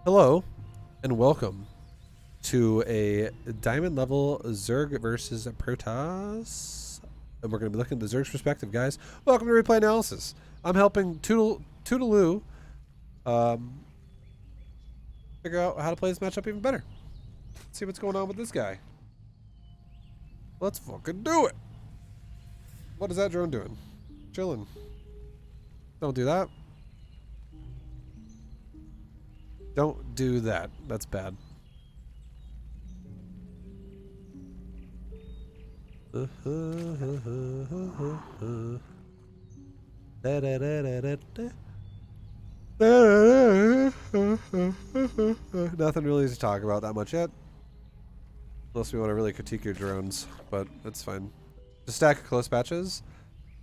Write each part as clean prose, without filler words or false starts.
Hello, and welcome to a diamond level Zerg versus Protoss. And we're going to be looking at the Zerg's perspective, guys. Welcome to Replay Analysis. I'm helping Toodaloo figure out how to play this matchup even better. Let's see what's going on with this guy. Let's fucking do it. What is that drone doing? Chilling. Don't do that. Don't do that. That's bad. Nothing really to talk about that much yet. Unless we want to really critique your drones, but that's fine. Just stack close patches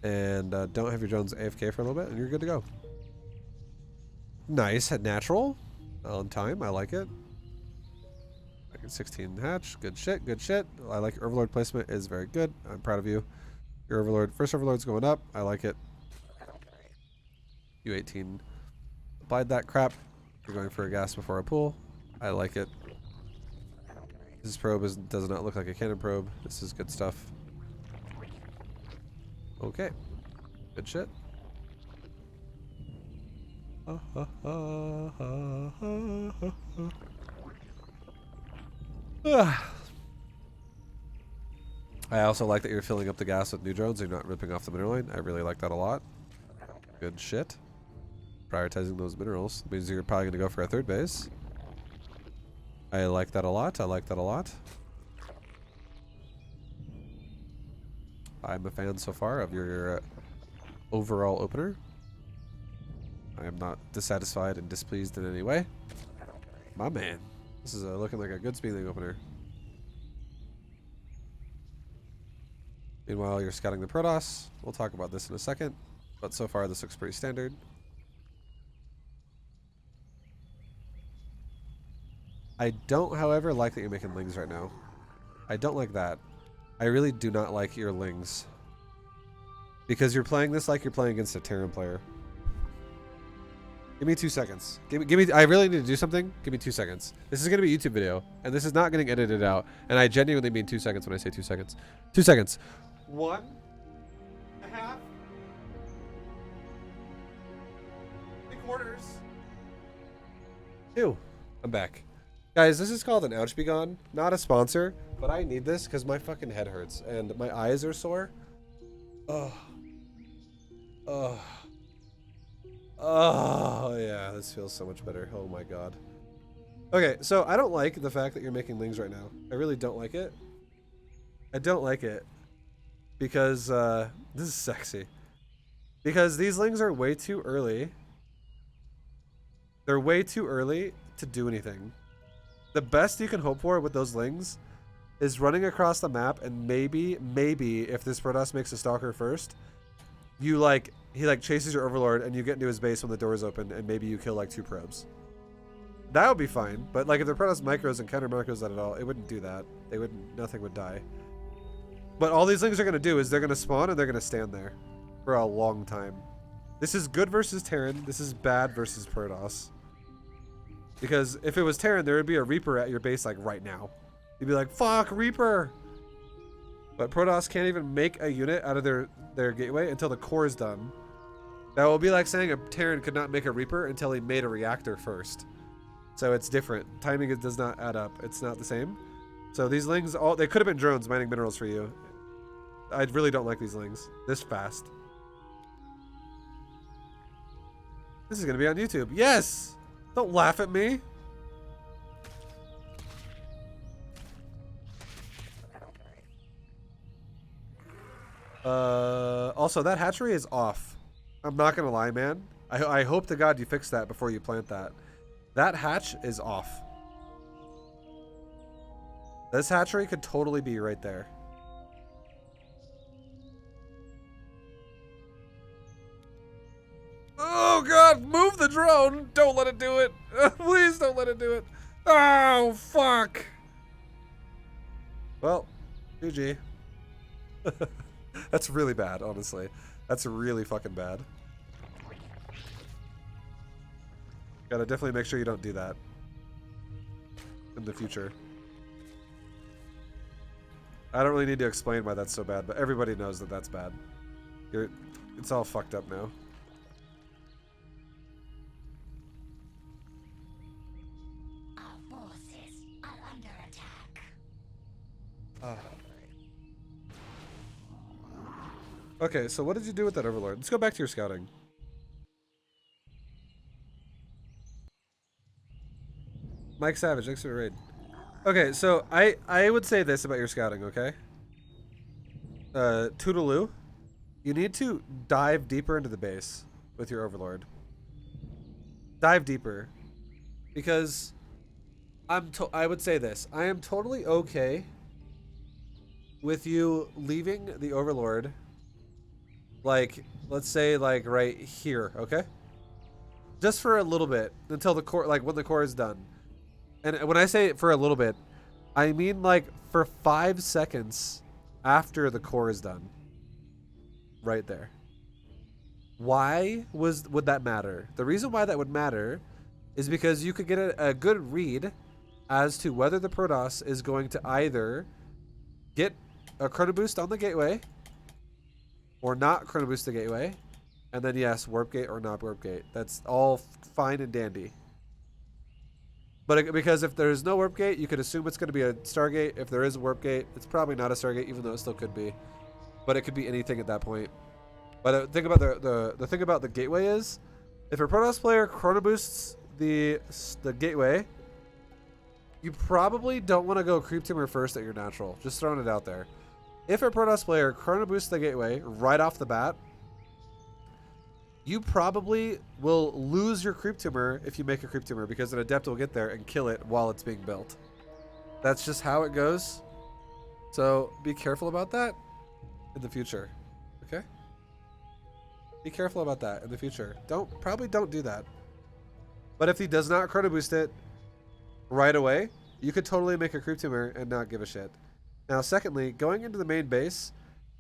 and don't have your drones AFK for a little bit and you're good to go. Nice. Natural. On time. I like it. 16 hatch. Good shit. Good shit. I like your Overlord placement. Is very good. I'm proud of you. Your Overlord. First Overlord's going up. I like it. U18. Applied that crap. You're going for a gas before a pull. I like it. This probe does not look like a cannon probe. This is good stuff. Okay. Good shit. I also like that you're filling up the gas with new drones. You're not ripping off the mineral line. I really like that a lot. Good shit. Prioritizing those minerals means you're probably going to go for a third base. I like that a lot. I like that a lot. I'm a fan so far of your overall opener. I am not dissatisfied and displeased in any way. My man. This is looking like a good speeding opener. Meanwhile, you're scouting the Protoss. We'll talk about this in a second. But so far, this looks pretty standard. I don't, however, like that you're making Lings right now. I don't like that. I really do not like your Lings. Because you're playing this like you're playing against a Terran player. Give me 2 seconds. Give me. I really need to do something. Give me 2 seconds. This is going to be a YouTube video, and this is not getting edited out. And I genuinely mean 2 seconds when I say 2 seconds. 2 seconds. 1.5. 3/4. 2. I'm back. Guys, this is called an Ouch Be Gone. Not a sponsor, but I need this because my fucking head hurts and my eyes are sore. Ugh. Ugh. Oh, yeah, this feels so much better. Oh my god. Okay, so I don't like the fact that you're making Lings right now. I really don't like it. I don't like it. Because, this is sexy. Because these Lings are way too early. They're way too early to do anything. The best you can hope for with those Lings is running across the map and maybe if this Protoss makes a Stalker first, you he chases your Overlord and you get into his base when the doors open and maybe you kill like 2 probes. That would be fine, but like if the Protoss micros and counter micros that at all, it wouldn't do that. Nothing would die. But all these Lings are going to do is they're going to spawn and they're going to stand there for a long time. This is good versus Terran. This is bad versus Protoss. Because if it was Terran, there would be a Reaper at your base like right now. You'd be like, fuck, Reaper! But Protoss can't even make a unit out of their gateway until the core is done. That will be like saying a Terran could not make a Reaper until he made a reactor first. So it's different. Timing does not add up. It's not the same. So these Lings, they could have been drones mining minerals for you. I really don't like these Lings this fast. This is going to be on YouTube. Yes! Don't laugh at me. Also, that hatchery is off. I'm not gonna lie, man. I hope to God you fix that before you plant that. That hatch is off. This hatchery could totally be right there. Oh God, move the drone. Don't let it do it. Please don't let it do it. Oh, fuck. Well, GG. That's really bad, honestly. That's really fucking bad. Gotta definitely make sure you don't do that. in the future. I don't really need to explain why that's so bad, but everybody knows that that's bad. It's all fucked up now. Our forces are under attack. Okay, so what did you do with that Overlord? Let's go back to your scouting. Mike Savage, thanks for the raid. Okay, so I would say this about your scouting, okay? Toodaloo, you need to dive deeper into the base with your Overlord. Dive deeper. Because I would say this. I am totally okay with you leaving the Overlord, like, let's say, like, right here, okay? Just for a little bit, until the core, like, when the core is done. And when I say for a little bit, I mean, like, for 5 seconds after the core is done. Right there. Why would that matter? The reason why that would matter is because you could get a good read as to whether the Protoss is going to either get a chrono boost on the gateway or not chrono boost the gateway, and then yes, warp gate or not warp gate. That's all fine and dandy. But because if there's no warp gate, you could assume it's going to be a Stargate. If there is a warp gate, it's probably not a Stargate, even though it still could be. But it could be anything at that point. But think about the thing about the gateway is, if a Protoss player chrono boosts the gateway, you probably don't want to go creep tumor first at your natural. Just throwing it out there. If a Protoss player chrono boosts the gateway right off the bat, you probably will lose your creep tumor if you make a creep tumor, because an adept will get there and kill it while it's being built. That's just how it goes. So be careful about that in the future. Okay? Be careful about that in the future. Probably don't do that. But if he does not chrono boost it right away, you could totally make a creep tumor and not give a shit. Now, secondly, going into the main base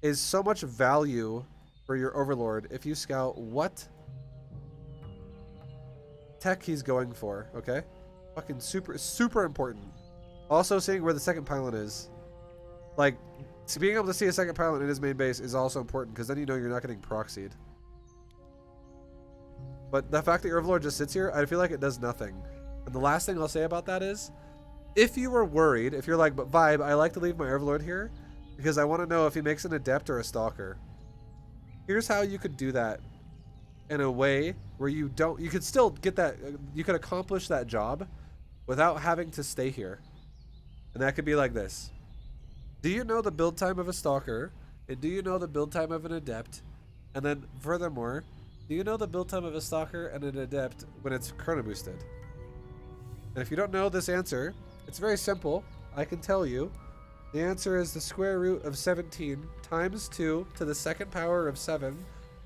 is so much value for your Overlord if you scout what tech he's going for, okay? Fucking super important. Also, seeing where the second pylon is. Like, being able to see a second pylon in his main base is also important, because then you know you're not getting proxied. But the fact that your Overlord just sits here, I feel like it does nothing. And the last thing I'll say about that is, if you were worried, if you're like, but Vibe, I like to leave my Overlord here because I want to know if he makes an Adept or a Stalker. Here's how you could do that in a way where you could still get that, you could accomplish that job without having to stay here. And that could be like this. Do you know the build time of a Stalker? And do you know the build time of an Adept? And then furthermore, do you know the build time of a Stalker and an Adept when it's chrono boosted? And if you don't know this answer, it's very simple. I can tell you. The answer is the square root of 17 times 2 to the second power of 7.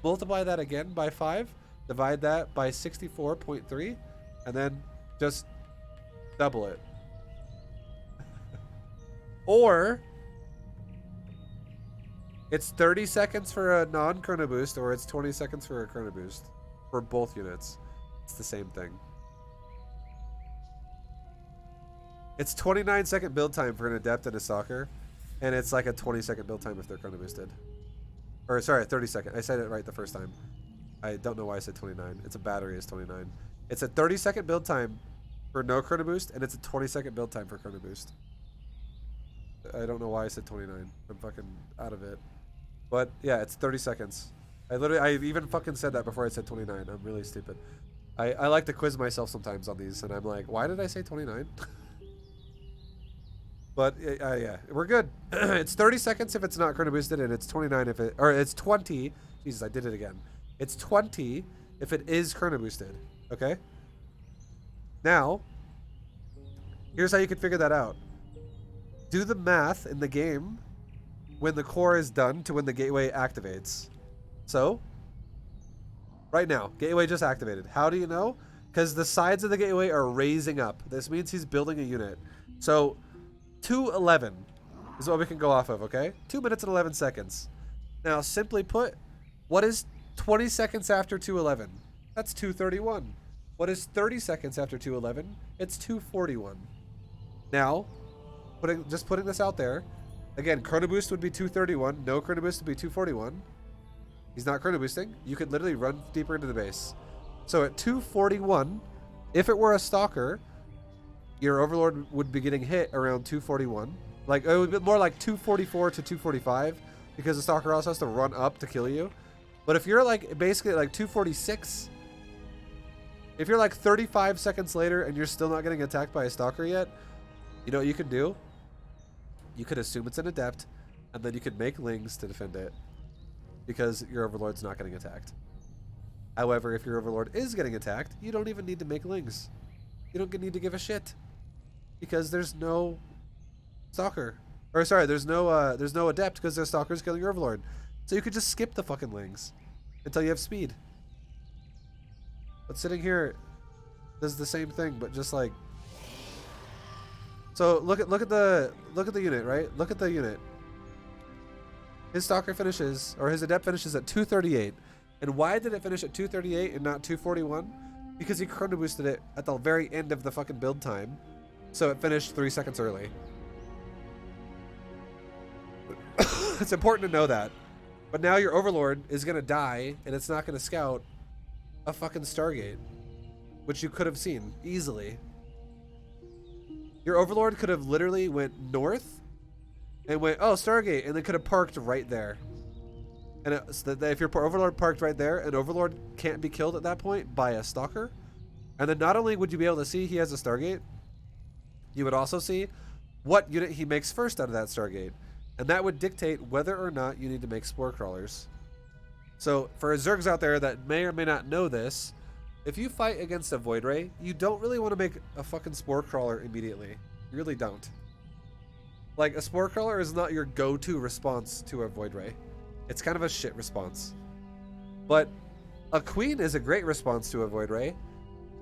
Multiply that again by 5. Divide that by 64.3. And then just double it. Or it's 30 seconds for a non-chrono boost, or it's 20 seconds for a chrono boost. For both units. It's the same thing. It's 29-second build time for an Adept and a Stalker, and it's like a 20-second build time if they're chrono boosted. Or sorry, 30-second. I said it right the first time. I don't know why I said 29. It's a battery is 29. It's a 30-second build time for no chrono boost, and it's a 20-second build time for chrono boost. I don't know why I said 29. I'm fucking out of it. But yeah, it's 30 seconds. I even fucking said that before I said 29. I'm really stupid. I like to quiz myself sometimes on these, and I'm like, why did I say 29? But yeah, we're good. It's 30 seconds if it's not chrono boosted, and it's 29 if it, or it's 20. Jesus, I did it again. It's 20 if it is chrono boosted. Okay. Now, here's how you can figure that out. Do the math in the game when the core is done to when the gateway activates. So, right now, gateway just activated. How do you know? Because the sides of the gateway are raising up. This means he's building a unit. So, 2:11 is what we can go off of, okay? 2 minutes and 11 seconds. Now, simply put, what is 20 seconds after 2:11? That's 2:31. What is 30 seconds after 2:11? It's 2:41. Now, just putting this out there. Again, chrono boost would be 231. No chrono boost would be 241. He's not chrono boosting. You could literally run deeper into the base. So at 241, if it were a stalker, your Overlord would be getting hit around 241. Like, it would be more like 244 to 245 because the stalker also has to run up to kill you. But if you're like basically like 246, if you're like 35 seconds later and you're still not getting attacked by a stalker yet, you know what you could do? You could assume it's an adept, and then you could make lings to defend it because your Overlord's not getting attacked. However, if your Overlord is getting attacked, you don't even need to make lings. You don't need to give a shit because there's no stalker. Or sorry, there's no adept because there's stalkers killing your Overlord. So you could just skip the fucking lings until you have speed. But sitting here does the same thing, but just like. So look at the unit, right? Look at the unit. His stalker finishes, or his adept finishes at 238. And why did it finish at 238 and not 241? Because he chrono boosted it at the very end of the fucking build time. So it finished 3 seconds early. It's important to know that. But now your Overlord is going to die, and it's not going to scout a fucking Stargate. Which you could have seen easily. Your Overlord could have literally went north and went, oh, Stargate, and they could have parked right there. And so that if your Overlord parked right there, an Overlord can't be killed at that point by a Stalker. And then not only would you be able to see he has a Stargate, you would also see what unit he makes first out of that Stargate. And that would dictate whether or not you need to make Spore Crawlers. So for Zergs out there that may or may not know this, if you fight against a Void Ray, you don't really want to make a fucking Spore Crawler immediately. You really don't. Like, a Spore Crawler is not your go-to response to a Void Ray. It's kind of a shit response. But a Queen is a great response to a Void Ray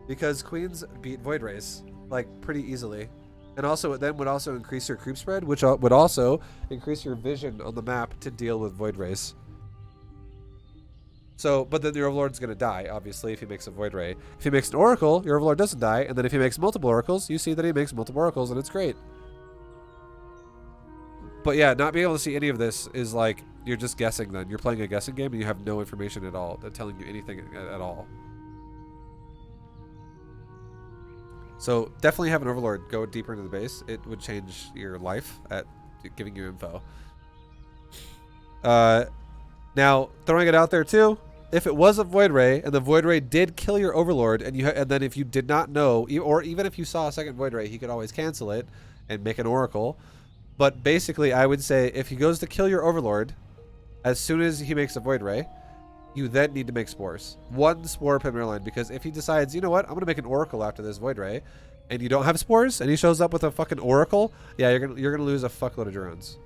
because Queens beat Void Rays, like, pretty easily. And also, it then would also increase your creep spread, which would also increase your vision on the map to deal with Void Rays. So, but then your Overlord's going to die, obviously, if he makes a Void Ray. If he makes an Oracle, your Overlord doesn't die. And then if he makes multiple Oracles, you see that he makes multiple Oracles, and it's great. But yeah, not being able to see any of this is like, you're just guessing then. You're playing a guessing game, and you have no information at all telling you anything at all. So, definitely have an Overlord go deeper into the base. It would change your life at giving you info. Now, throwing it out there too, if it was a Void Ray and the Void Ray did kill your Overlord, and then if you did not know, or even if you saw a second Void Ray, he could always cancel it and make an Oracle. But basically, I would say if he goes to kill your Overlord, as soon as he makes a Void Ray, you then need to make Spores. 1 Spore per line, because if he decides, you know what, I'm going to make an Oracle after this Void Ray, and you don't have Spores, and he shows up with a fucking Oracle, yeah, you're gonna lose a fuckload of drones.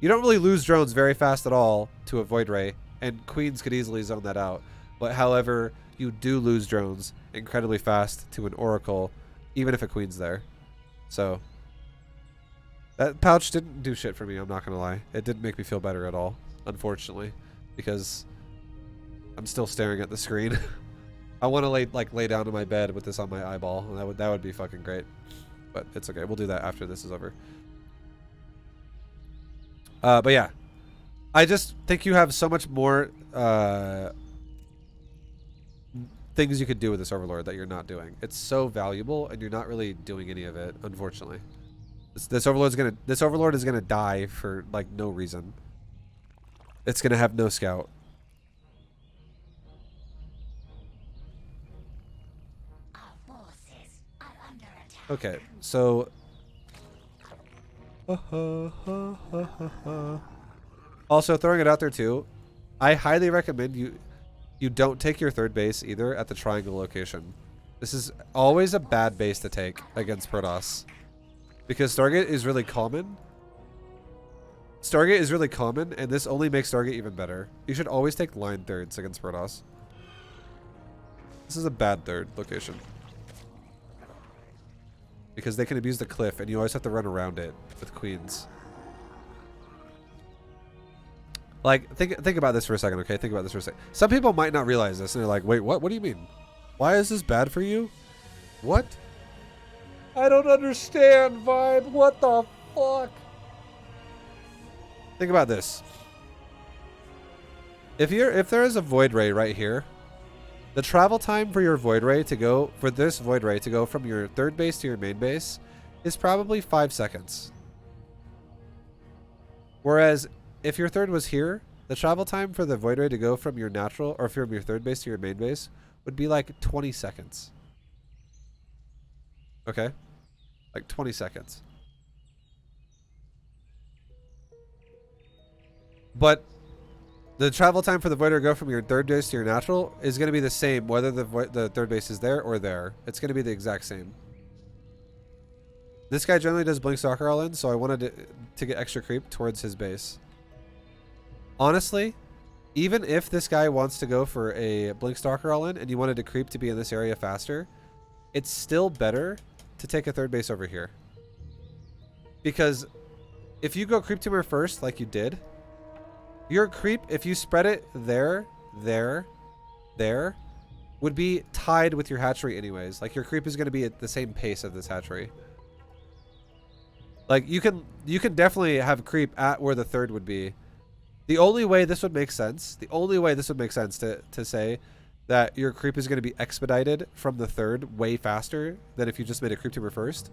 You don't really lose drones very fast at all to a Void Ray, and Queens could easily zone that out. But however, you do lose drones incredibly fast to an Oracle, even if a Queen's there. So, that pouch didn't do shit for me, I'm not going to lie. It didn't make me feel better at all, unfortunately, because I'm still staring at the screen. I want to lay down in my bed with this on my eyeball, and that would be fucking great. But it's okay, we'll do that after this is over. But yeah, I just think you have so much more things you could do with this Overlord that you're not doing. It's so valuable, and you're not really doing any of it, unfortunately. This Overlord is gonna die for like no reason. It's gonna have no scout. Our forces are under attack. Okay, so. Also, throwing it out there too, I highly recommend you don't take your third base either at the triangle location. This is always a bad base to take against Protoss, because Stargate is really common. Stargate is really common, and this only makes Stargate even better. You should always take line thirds against Protoss. This is a bad third location, because they can abuse the cliff, and you always have to run around it with Queens. Like, think about this for a second, okay? Think about this for a second. Some people might not realize this, and they're like, wait, what? What do you mean? Why is this bad for you? What? I don't understand, Vibe. What the fuck? Think about this. If there is a void ray right here, the travel time for your void ray to go from your third base to your main base is probably 5 seconds. Whereas if your third was here, the travel time for the void ray to go from your natural or from your third base to your main base would be like 20 seconds. Okay? Like 20 seconds. But the travel time for the void ray to go from your third base to your natural is going to be the same whether the third base is there or there. It's going to be the exact same. This guy generally does blink stalker all in, so I wanted to get extra creep towards his base. Honestly, even if this guy wants to go for a blink stalker all in and you wanted to creep to be in this area faster, it's still better to take a third base over here. Because if you go creep tumor first like you did, your creep, if you spread it there, would be tied with your hatchery anyways. Like your creep is going to be at the same pace of this hatchery. Like you can definitely have creep at where the third would be. The only way this would make sense, to say that your creep is going to be expedited from the third way faster than if you just made a creep tumor first,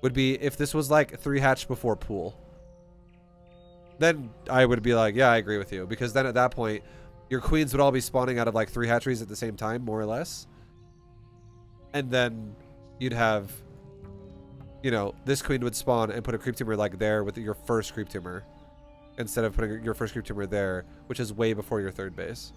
would be if this was like 3 hatch before pool. Then I would be like, yeah, I agree with you. Because then at that point, your queens would all be spawning out of like 3 hatcheries at the same time, more or less. And then you'd have, you know, this queen would spawn and put a creep tumor like there with your first creep tumor. Instead of putting your first creep tumor there, which is way before your third base.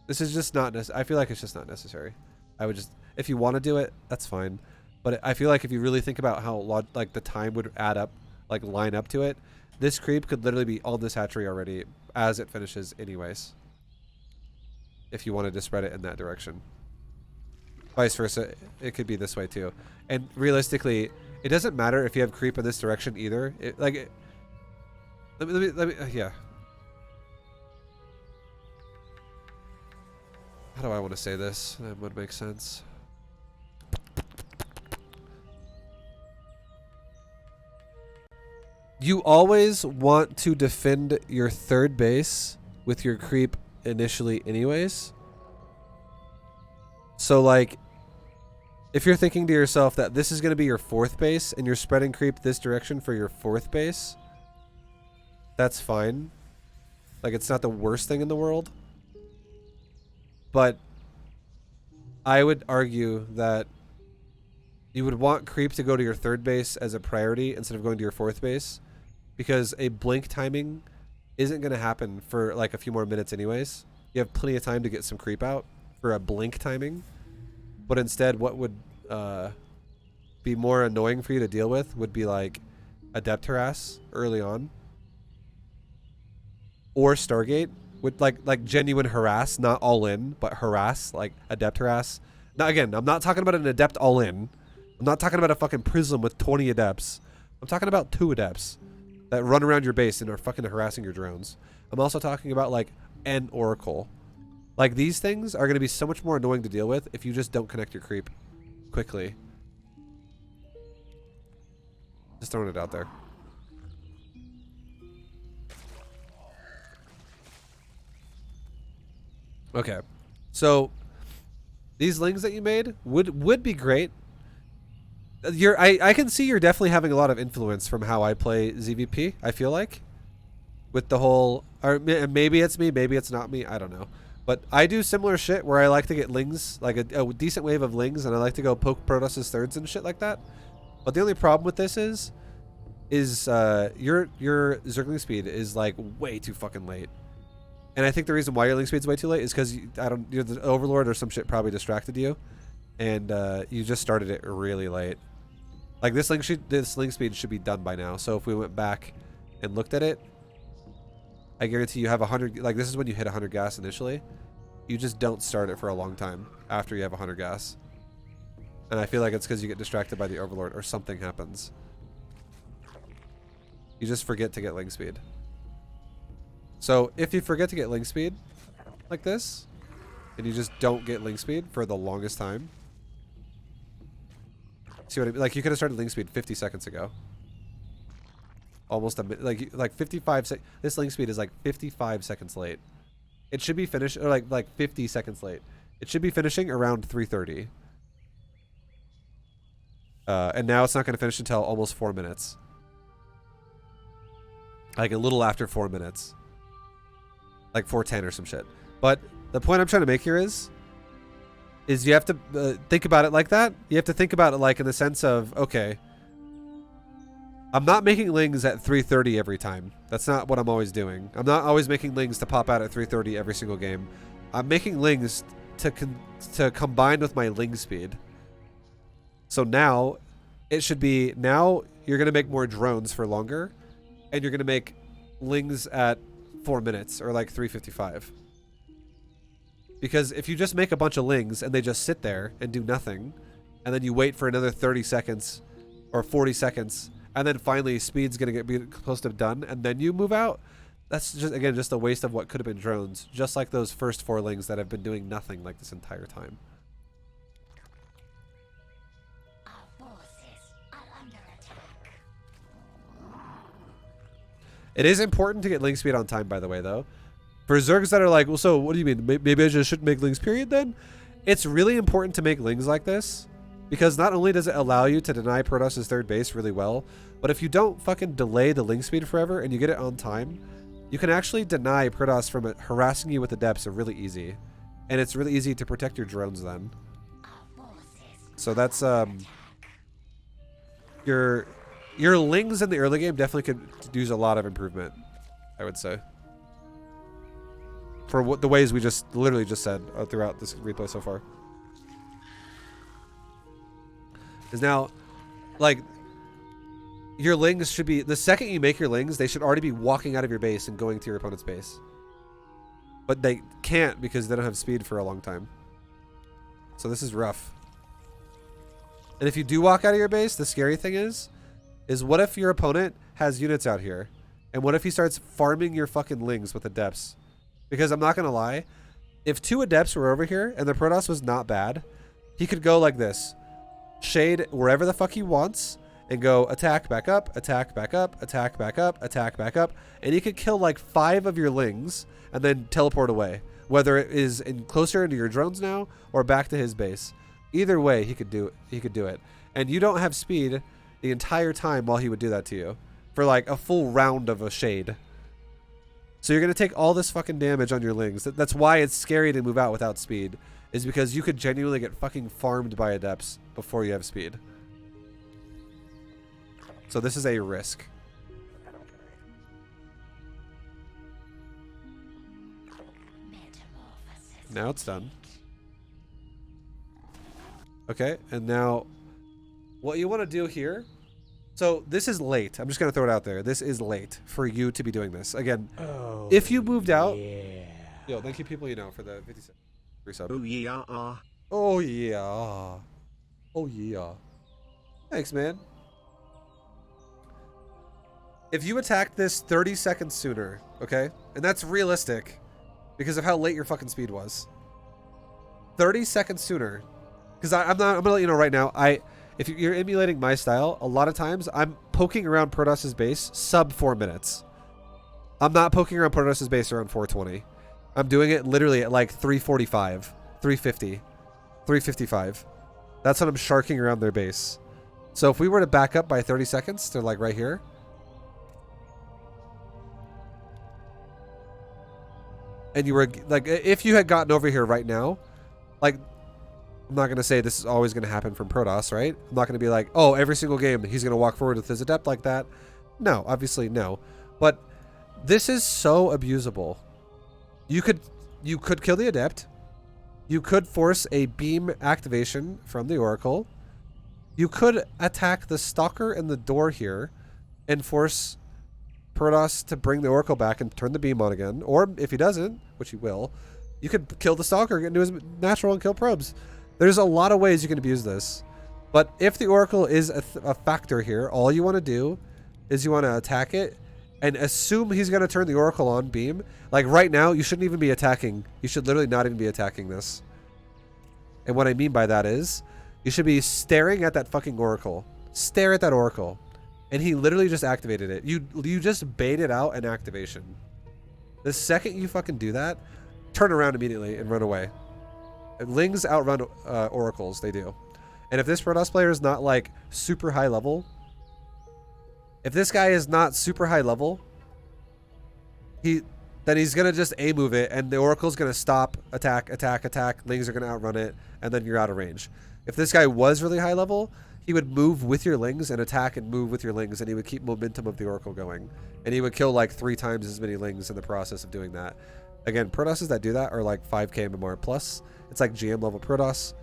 This is just not necessary. I feel like it's just not necessary. I would just, if you want to do it, that's fine. But I feel like if you really think about how like the time would add up, like line up to it, this creep could literally be on this hatchery already as it finishes anyways. If you wanted to spread it in that direction. Vice versa, it could be this way too. And realistically, it doesn't matter if you have creep in this direction either. Let me, yeah. How do I want to say this? That would make sense. You always want to defend your third base with your creep initially anyways. So like, if you're thinking to yourself that this is going to be your fourth base and you're spreading creep this direction for your fourth base, that's fine. Like, it's not the worst thing in the world. But I would argue that you would want creep to go to your third base as a priority instead of going to your fourth base. Because a blink timing isn't going to happen for like a few more minutes anyways. You have plenty of time to get some creep out for a blink timing. But instead, what would be more annoying for you to deal with would be like Adept Harass early on. Or Stargate with like genuine harass, not all in, but harass, like Adept Harass. Now again, I'm not talking about an Adept all in. I'm not talking about a fucking Prism with 20 Adepts. I'm talking about 2 Adepts that run around your base and are fucking harassing your drones. I'm also talking about like an Oracle. Like these things are going to be so much more annoying to deal with if you just don't connect your creep quickly. Just throwing it out there. Okay, so these lings that you made would be great. I can see you're definitely having a lot of influence from how I play ZvP. I feel like with the whole, or maybe it's me, maybe it's not me. I don't know, but I do similar shit where I like to get lings, like a decent wave of lings, and I like to go poke Protoss's thirds and shit like that. But the only problem with this is your zergling speed is like way too fucking late. And I think the reason why your link speed's way too late is because the Overlord or some shit probably distracted you, and you just started it really late. Like this link speed should be done by now. So if we went back and looked at it, I guarantee you have 100. Like this is when you hit 100 gas initially. You just don't start it for a long time after you have 100 gas. And I feel like it's because you get distracted by the Overlord or something happens. You just forget to get link speed. So if you forget to get link speed like this, and you just don't get link speed for the longest time, See what I mean? Like, you could have started Ling Speed 50 seconds ago. Almost a minute. Like 55 sec. This Ling Speed is like 55 seconds late. It should be finished, or like 50 seconds late. It should be finishing around 3:30. And now it's not going to finish until almost 4 minutes. Like a little after 4 minutes. Like 4:10 or some shit. But the point I'm trying to make here is you have to think about it like that. You have to think about it like in the sense of, okay, I'm not making lings at 3:30 every time. That's not what I'm always doing. I'm not always making lings to pop out at 3:30 every single game. I'm making lings to combine with my ling speed. So now it should be, now you're going to make more drones for longer, and you're going to make lings at 4 minutes or like 3:55. Because if you just make a bunch of lings and they just sit there and do nothing, and then you wait for another 30 seconds or 40 seconds, and then finally speed's going to be close to done, and then you move out, that's just, again, just a waste of what could have been drones, just like those first 4 lings that have been doing nothing like this entire time. Our forces are under attack. It is important to get ling speed on time, by the way, though. For zergs that are like, well, so what do you mean? Maybe I just shouldn't make lings, period, then? It's really important to make lings like this, because not only does it allow you to deny Protoss's third base really well, but if you don't fucking delay the ling speed forever and you get it on time, you can actually deny Protoss from harassing you with the depths really easy. And it's really easy to protect your drones then. So that's, your lings in the early game definitely could use a lot of improvement, I would say. For what the ways we just literally just said throughout this replay so far. Is now, like, your lings should be, the second you make your lings, they should already be walking out of your base and going to your opponent's base. But they can't because they don't have speed for a long time. So this is rough. And if you do walk out of your base, the scary thing is what if your opponent has units out here? And what if he starts farming your fucking lings with adepts? Because I'm not going to lie, if 2 adepts were over here and the Protoss was not bad, he could go like this. Shade wherever the fuck he wants and go attack back up, attack back up, attack back up, attack back up. And he could kill like 5 of your lings and then teleport away. Whether it is in closer into your drones now or back to his base. Either way, he could do it. And you don't have speed the entire time while he would do that to you. For like a full round of a shade. So you're going to take all this fucking damage on your lings. That's why it's scary to move out without speed. Is because you could genuinely get fucking farmed by adepts before you have speed. So this is a risk. Now it's done. Okay, and now what you want to do here. So this is late. I'm just going to throw it out there. This is late for you to be doing this. Again, if you moved out. Yeah. Yo, thank you people you know for the 57 resub. Oh yeah. Oh yeah. Oh yeah. Thanks, man. If you attacked this 30 seconds sooner, okay? And that's realistic because of how late your fucking speed was. 30 seconds sooner. Because I'm going to let you know right now, if you're emulating my style, a lot of times I'm poking around Protoss's base sub 4 minutes. I'm not poking around Protoss's base around 420. I'm doing it literally at like 345, 350, 355. That's when I'm sharking around their base. So if we were to back up by 30 seconds to like right here. And you were like, if you had gotten over here right now, like, I'm not going to say this is always going to happen from Protoss, right? I'm not going to be like, oh, every single game he's going to walk forward with his adept like that. No, obviously no. But this is so abusable. You could kill the adept. You could force a beam activation from the Oracle. You could attack the Stalker in the door here and force Protoss to bring the Oracle back and turn the beam on again. Or if he doesn't, which he will, you could kill the Stalker, get into his natural and kill probes. There's a lot of ways you can abuse this. But if the Oracle is a factor here, all you want to do is you want to attack it and assume he's going to turn the Oracle on beam. Like right now, you shouldn't even be attacking. You should literally not even be attacking this. And what I mean by that is You should be staring at that fucking oracle. Stare at that oracle. And he literally just activated it. You just baited out an activation. The second you fucking do that, turn around immediately and run away. Lings outrun oracles, they do. And if this Protoss player is not like super high level, if this guy is not super high level, then he's gonna just A move it, and the oracle's gonna stop, attack, attack, attack. Lings are gonna outrun it, and then you're out of range. If this guy was really high level, he would move with your Lings and attack and move with your Lings, and he would keep momentum of the oracle going, and he would kill like 3 times as many Lings in the process of doing that. Again, Protosses that do that are like 5k MMR plus. It's like GM level Protoss.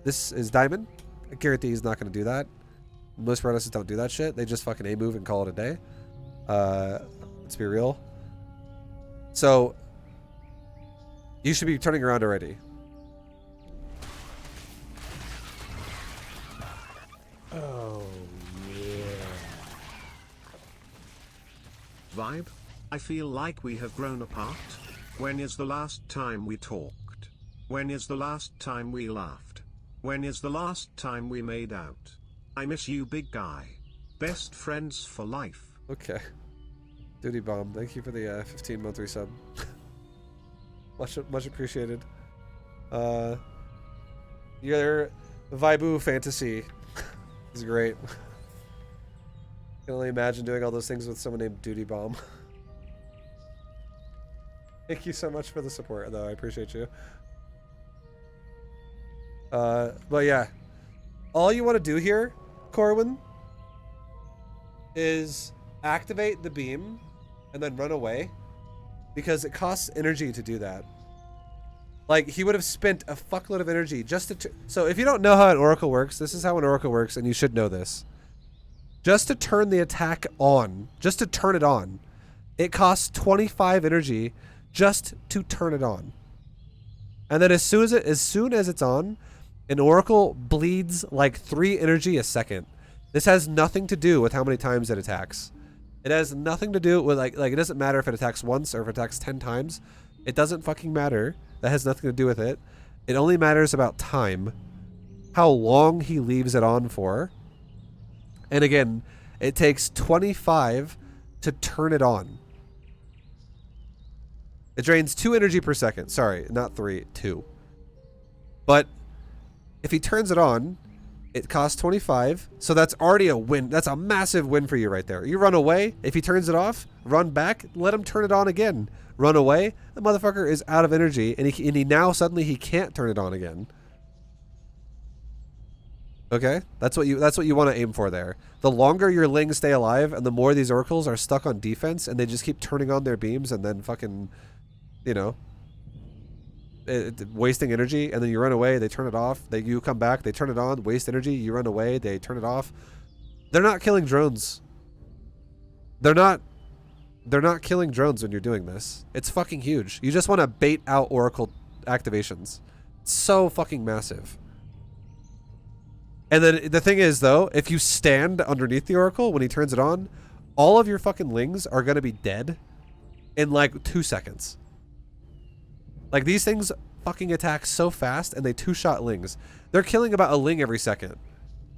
This is Diamond. I guarantee he's not going to do that. Most Protosses don't do that shit. They just fucking A move and call it a day. Let's be real. So, you should be turning around already. Oh, yeah. Vibe? I feel like we have grown apart. When is the last time we talked? When is the last time we laughed? When is the last time we made out? I miss you, big guy. Best friends for life. Okay. Duty Bomb, thank you for the 15-month resub. much appreciated. Your Vibu fantasy is great. I can only imagine doing all those things with someone named Duty Bomb. Thank you so much for the support, though. I appreciate you. But yeah, all you want to do here, Corwin, is activate the beam and then run away, because it costs energy to do that. Like, he would have spent a fuckload of energy just to... So if you don't know how an oracle works, this is how an oracle works, and you should know this. Just to turn the attack on, just to turn it on, it costs 25 energy just to turn it on. And then as soon as it's on, an oracle bleeds like 3 energy a second. This has nothing to do with how many times it attacks. It has nothing to do with like it doesn't matter if it attacks once or if it attacks 10 times. It doesn't fucking matter. That has nothing to do with it. It only matters about time. How long he leaves it on for. And again, it takes 25 to turn it on. It drains 2 energy per second. Sorry, not 3, 2. But if he turns it on, it costs 25. So that's already a win. That's a massive win for you right there. You run away. If he turns it off, run back. Let him turn it on again. Run away. The motherfucker is out of energy, and he now suddenly he can't turn it on again. Okay, that's what you want to aim for there. The longer your Lings stay alive, and the more these oracles are stuck on defense, and they just keep turning on their beams, and then fucking, you know, wasting energy, and then you run away, they turn it off, you come back, they turn it on, waste energy, you run away, they turn it off. They're not killing drones. They're not killing drones when you're doing this. It's fucking huge. You just want to bait out oracle activations. It's so fucking massive. And then the thing is, though, if you stand underneath the oracle when he turns it on, all of your fucking Lings are going to be dead in like 2 seconds. Like, these things fucking attack so fast, and they 2-shot Lings. They're killing about a Ling every second.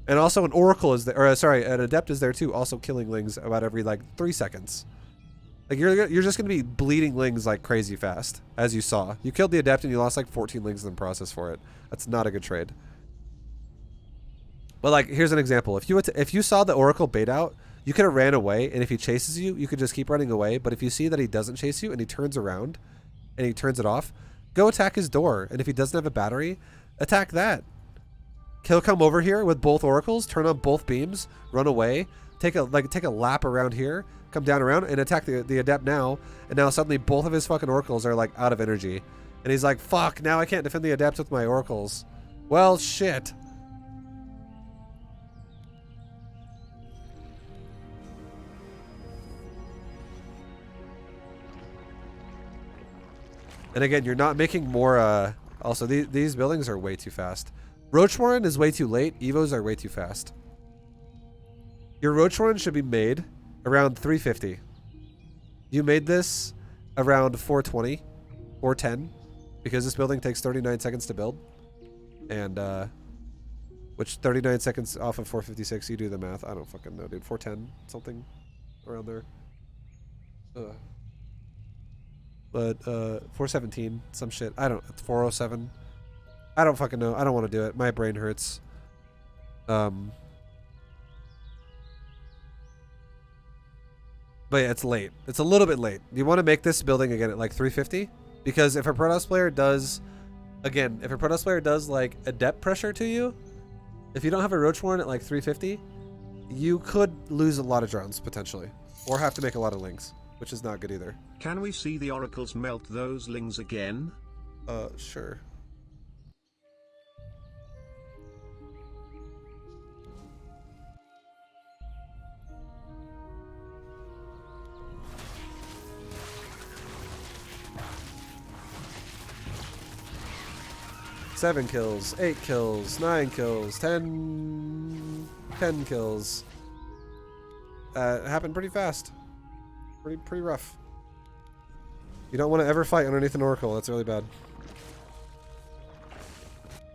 And also an oracle is there, or sorry, an adept is there too, also killing Lings about every like 3 seconds. Like, you're just going to be bleeding Lings like crazy fast, as you saw. You killed the adept and you lost like 14 Lings in the process for it. That's not a good trade. But like, here's an example. If you saw the oracle bait out, you could have ran away, and if he chases you, you could just keep running away. But if you see that he doesn't chase you and he turns around and he turns it off, go attack his door. And if he doesn't have a battery, attack that. He'll come over here with both oracles, turn on both beams, run away, take a lap around here, come down around, and attack the adept now. And now suddenly both of his fucking oracles are like out of energy. And he's like, fuck, now I can't defend the adept with my oracles. Well, shit. And again, you're not making more, also these buildings are way too fast. Roach Warren is way too late. Evos are way too fast. Your Roach Warren should be made around 350. You made this around 420, 410, because this building takes 39 seconds to build. And Which 39 seconds off of 456, you do the math. I don't fucking know, dude. 410, something around there. But 417, some shit. I don't, 407. I don't fucking know. I don't want to do it. My brain hurts. But yeah, it's late. It's a little bit late. You want to make this building again at like 350? Because if a Protoss player does, again, if a Protoss player does like a depth pressure to you, if you don't have a Roach Warren at like 350, you could lose a lot of drones potentially, or have to make a lot of links, which is not good either. Can we see the oracles melt those lings again? Sure. Seven kills, 8 kills, 9 kills, 10 kills. It happened pretty fast. Pretty rough. You don't want to ever fight underneath an oracle. That's really bad.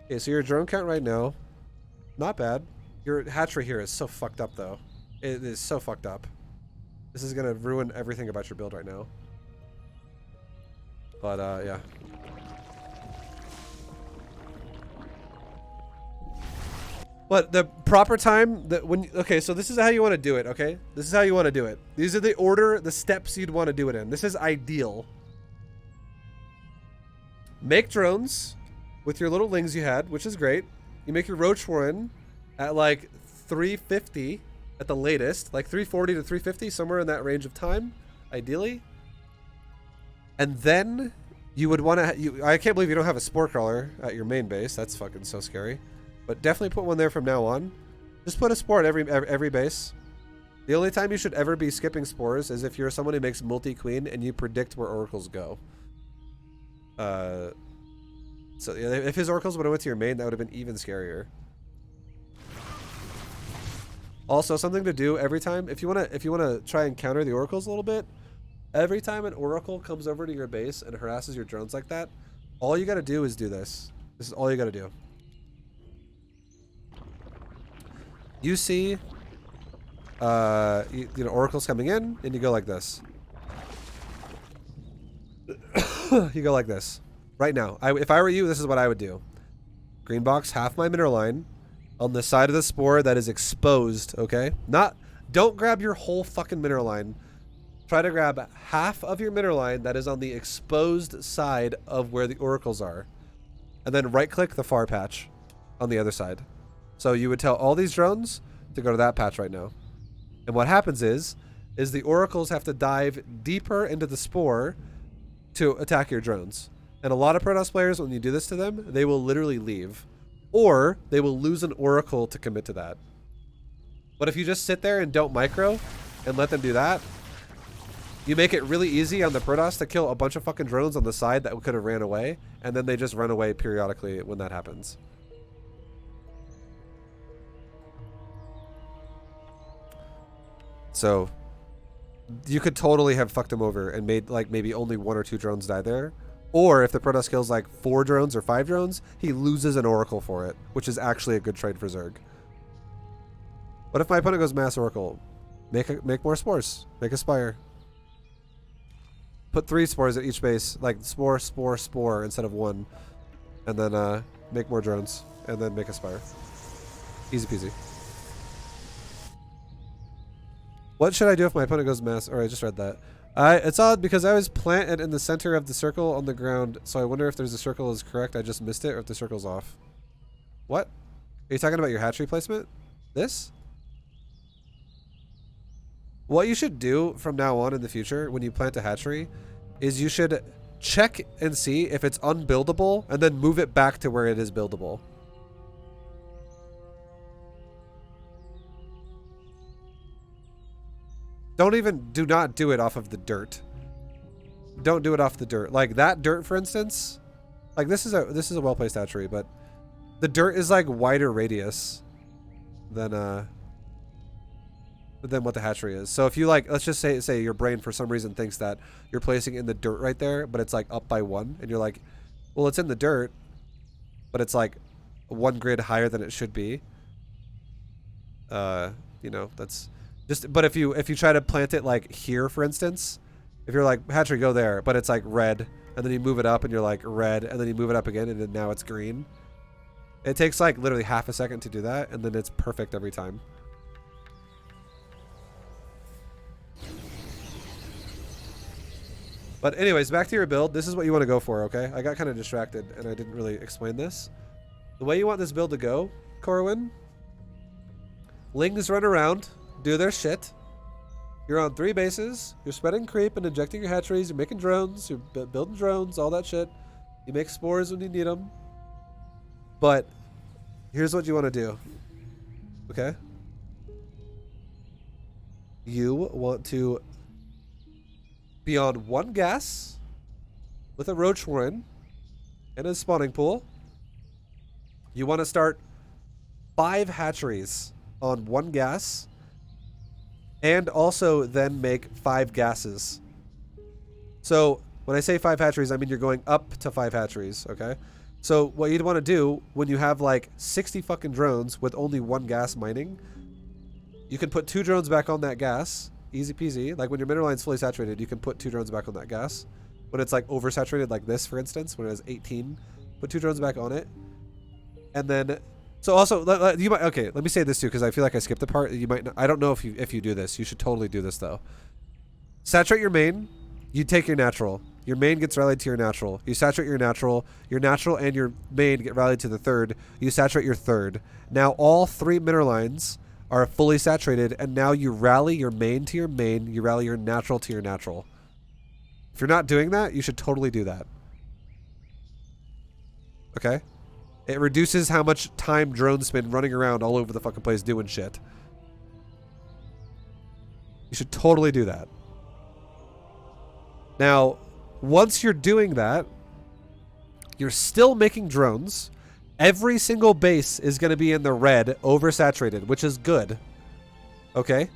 Okay, so your drone count right now, not bad. Your hatchery here is so fucked up though. It is so fucked up. This is gonna ruin everything about your build right now. But yeah. But the proper time that when, okay, so this is how you want to do it, okay? This is how you want to do it. These are the order, the steps you'd want to do it in. This is ideal. Make drones with your little lings you had, which is great. You make your Roach Warren at like 350 at the latest, like 340 to 350, somewhere in that range of time, ideally. And then you would want to, I can't believe you don't have a spore crawler at your main base. That's fucking so scary. But definitely put one there from now on. Just put a spore at every base. The only time you should ever be skipping spores is if you're someone who makes multi-queen and you predict where oracles go. So yeah, if his oracles would have went to your main, that would have been even scarier. Also, something to do every time, if you wanna try and counter the oracles a little bit, every time an oracle comes over to your base and harasses your drones like that, all you gotta do is do this. This is all you gotta do. You see, you know, oracles coming in, and you go like this. You go like this. Right now, if I were you, this is what I would do. Green box, half my mineral line on the side of the spore that is exposed, okay? Don't grab your whole fucking mineral line. Try to grab half of your mineral line that is on the exposed side of where the oracles are. And then right-click the far patch on the other side. So you would tell all these drones to go to that patch right now. And what happens is the oracles have to dive deeper into the spore to attack your drones. And a lot of Protoss players, when you do this to them, they will literally leave. Or they will lose an oracle to commit to that. But if you just sit there and don't micro and let them do that, you make it really easy on the Protoss to kill a bunch of fucking drones on the side that could have ran away. And then they just run away periodically when that happens. So you could totally have fucked him over and made like maybe only 1 or 2 drones die there. Or if the Protoss kills like 4 drones or 5 drones, he loses an oracle for it, which is actually a good trade for Zerg. What if my opponent goes mass oracle? Make more spores. Make a spire. Put 3 spores at each base, like spore, spore, spore instead of 1. And then make more drones. And then make a spire. Easy peasy. What should I do if my opponent goes mass? Or I just read that. It's odd because I was planted in the center of the circle on the ground, so I wonder if there's a circle is correct. I just missed it, or if the circle's off. What? Are you talking about your hatchery placement? This? What you should do from now on in the future when you plant a hatchery is you should check and see if it's unbuildable and then move it back to where it is buildable. Do not do it off of the dirt. Don't do it off the dirt. Like that dirt, for instance, like this is a well-placed hatchery, but the dirt is like wider radius than what the hatchery is. So if you like, let's just say your brain for some reason thinks that you're placing in the dirt right there, but it's like up by 1, and you're like, well, it's in the dirt, but it's like 1 grid higher than it should be. You know, that's just. But if you try to plant it like here, for instance, if you're like hatchery, go there, but it's like red, and then you move it up, and you're like red, and then you move it up again, and then now it's green. It takes like literally half a second to do that, and then it's perfect every time. But anyways, back to your build. This is what you want to go for, okay? I got kind of distracted, and I didn't really explain this. The way you want this build to go, Corwin, Lings run around, do their shit. You're on 3 bases. You're spreading creep and injecting your hatcheries. You're making drones. You're building drones, all that shit. You make spores when you need them. But here's what you want to do, okay? You want to be on 1 gas with a roach warren and a spawning pool. You want to start 5 hatcheries on 1 gas and also then make 5 gases. So when I say 5 hatcheries, I mean you're going up to 5 hatcheries, okay? So what you'd want to do when you have like 60 fucking drones with only 1 gas mining, you can put 2 drones back on that gas. Easy peasy. Like when your mineral line's fully saturated, you can put 2 drones back on that gas. When it's like oversaturated like this, for instance, when it has 18, put 2 drones back on it. And then, so also, you might, okay, let me say this too, because I feel like I skipped the part. You might not, I don't know if you do this. You should totally do this though. Saturate your main. You take your natural. Your main gets rallied to your natural. You saturate your natural and your main get rallied to the third. You saturate your third. Now all 3 mineral lines are fully saturated, and now you rally your main to your main, you rally your natural to your natural. If you're not doing that, you should totally do that. Okay? It reduces how much time drones spend running around all over the fucking place doing shit. You should totally do that. Now, once you're doing that, you're still making drones. Every single base is going to be in the red, oversaturated, which is good. Okay?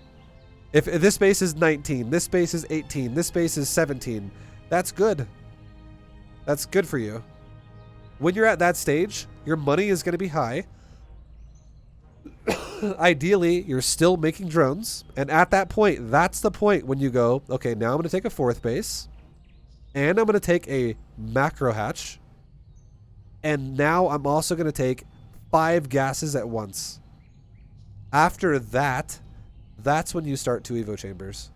If this base is 19, this base is 18, this base is 17, that's good. That's good for you. When you're at that stage, your money is going to be high. Ideally, you're still making drones. And at that point, that's the point when you go, okay, now I'm going to take a 4th base. And I'm going to take a macro hatch. And now I'm also going to take 5 gases at once. After that, that's when you start 2 Evo chambers.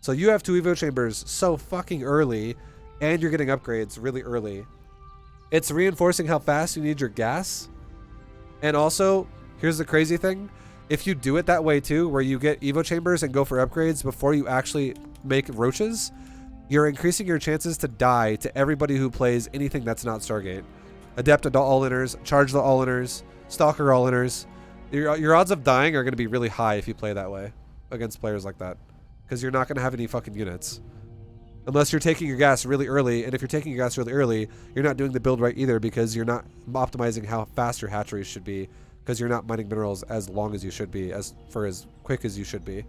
So you have 2 Evo chambers so fucking early, and you're getting upgrades really early. It's reinforcing how fast you need your gas. And also, here's the crazy thing. If you do it that way too, where you get Evo chambers and go for upgrades before you actually make roaches, you're increasing your chances to die to everybody who plays anything that's not Stargate. Adept all-inners, Charge the all-inners, Stalker all-inners. Your odds of dying are going to be really high if you play that way against players like that. Because you're not going to have any fucking units. Unless you're taking your gas really early, and if you're taking your gas really early, you're not doing the build right either because you're not optimizing how fast your hatcheries should be because you're not mining minerals as long as you should be, as quick as you should be.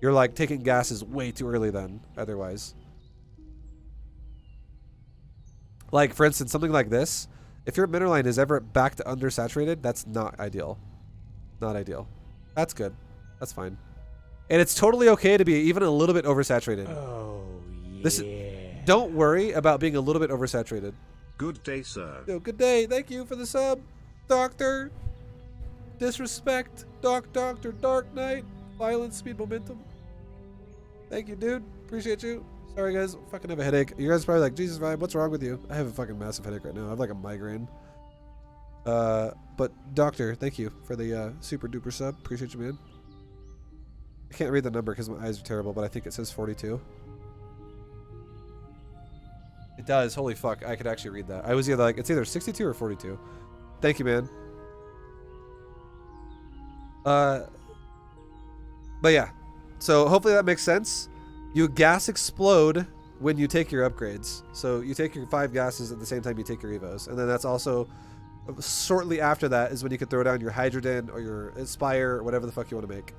You're like taking gases way too early then, otherwise. Like, for instance, something like this. If your mineral line is ever back to undersaturated, that's not ideal. Not ideal. That's good. That's fine. And it's totally okay to be even a little bit oversaturated. Oh, yeah. Don't worry about being a little bit oversaturated. Good day, sir. Yo, good day. Thank you for the sub, Doctor. Disrespect, Doctor, Dark Knight, Violence, Speed, Momentum. Thank you, dude. Appreciate you. Sorry, guys. Fucking have a headache. You guys are probably like, Jesus, Vibe, what's wrong with you? I have a fucking massive headache right now. I have like a migraine. But Doctor, thank you for the super duper sub. Appreciate you, man. I can't read the number because my eyes are terrible, but I think it says 42. It does. Holy fuck. I could actually read that. I was either like, it's either 62 or 42. Thank you, man. But yeah. So hopefully that makes sense. You gas explode when you take your upgrades. So you take your 5 gases at the same time you take your Evos. And then that's also, shortly after that is when you can throw down your Hydrogen or your Inspire or whatever the fuck you want to make.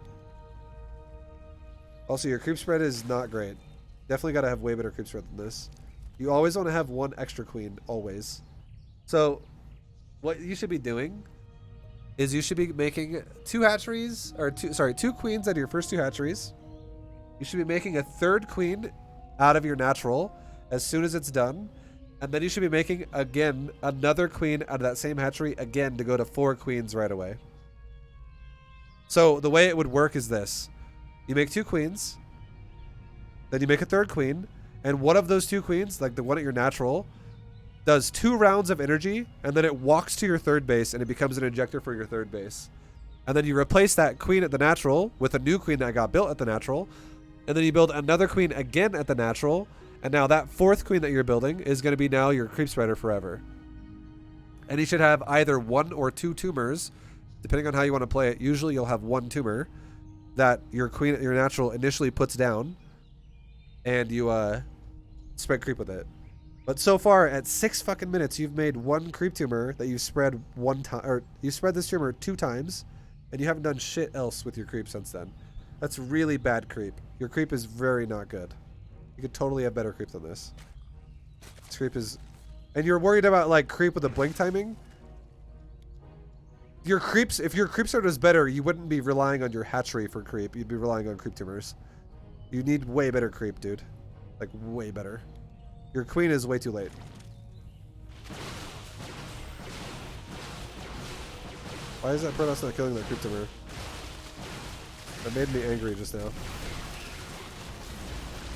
Also, your creep spread is not great. Definitely got to have way better creep spread than this. You always want to have 1 extra queen, always. So, what you should be doing is you should be making 2 hatcheries, or 2 queens out of your first 2 hatcheries. You should be making a 3rd queen out of your natural as soon as it's done. And then you should be making, again, another queen out of that same hatchery, again, to go to 4 queens right away. So the way it would work is this. You make 2 queens, then you make a 3rd queen, and one of those 2 queens, like the one at your natural, does 2 rounds of energy, and then it walks to your 3rd base, and it becomes an injector for your 3rd base. And then you replace that queen at the natural with a new queen that got built at the natural, and then you build another queen again at the natural, and now that 4th queen that you're building is going to be now your creep spreader forever. And you should have either 1 or 2 tumors, depending on how you want to play it. Usually you'll have 1 tumor that your queen at your natural initially puts down, and you spread creep with it. But so far, at 6 fucking minutes, you've made 1 creep tumor that you've spread 1 time, or you spread this tumor 2 times, and you haven't done shit else with your creep since then. That's really bad creep. Your creep is very not good. You could totally have better creep than this. This creep is... And you're worried about, like, creep with the blink timing? Your creeps... If your creep start is better, you wouldn't be relying on your hatchery for creep. You'd be relying on creep tumors. You need way better creep, dude. Like, way better. Your queen is way too late. Why is that Protoss not killing that creep tumor? That made me angry just now.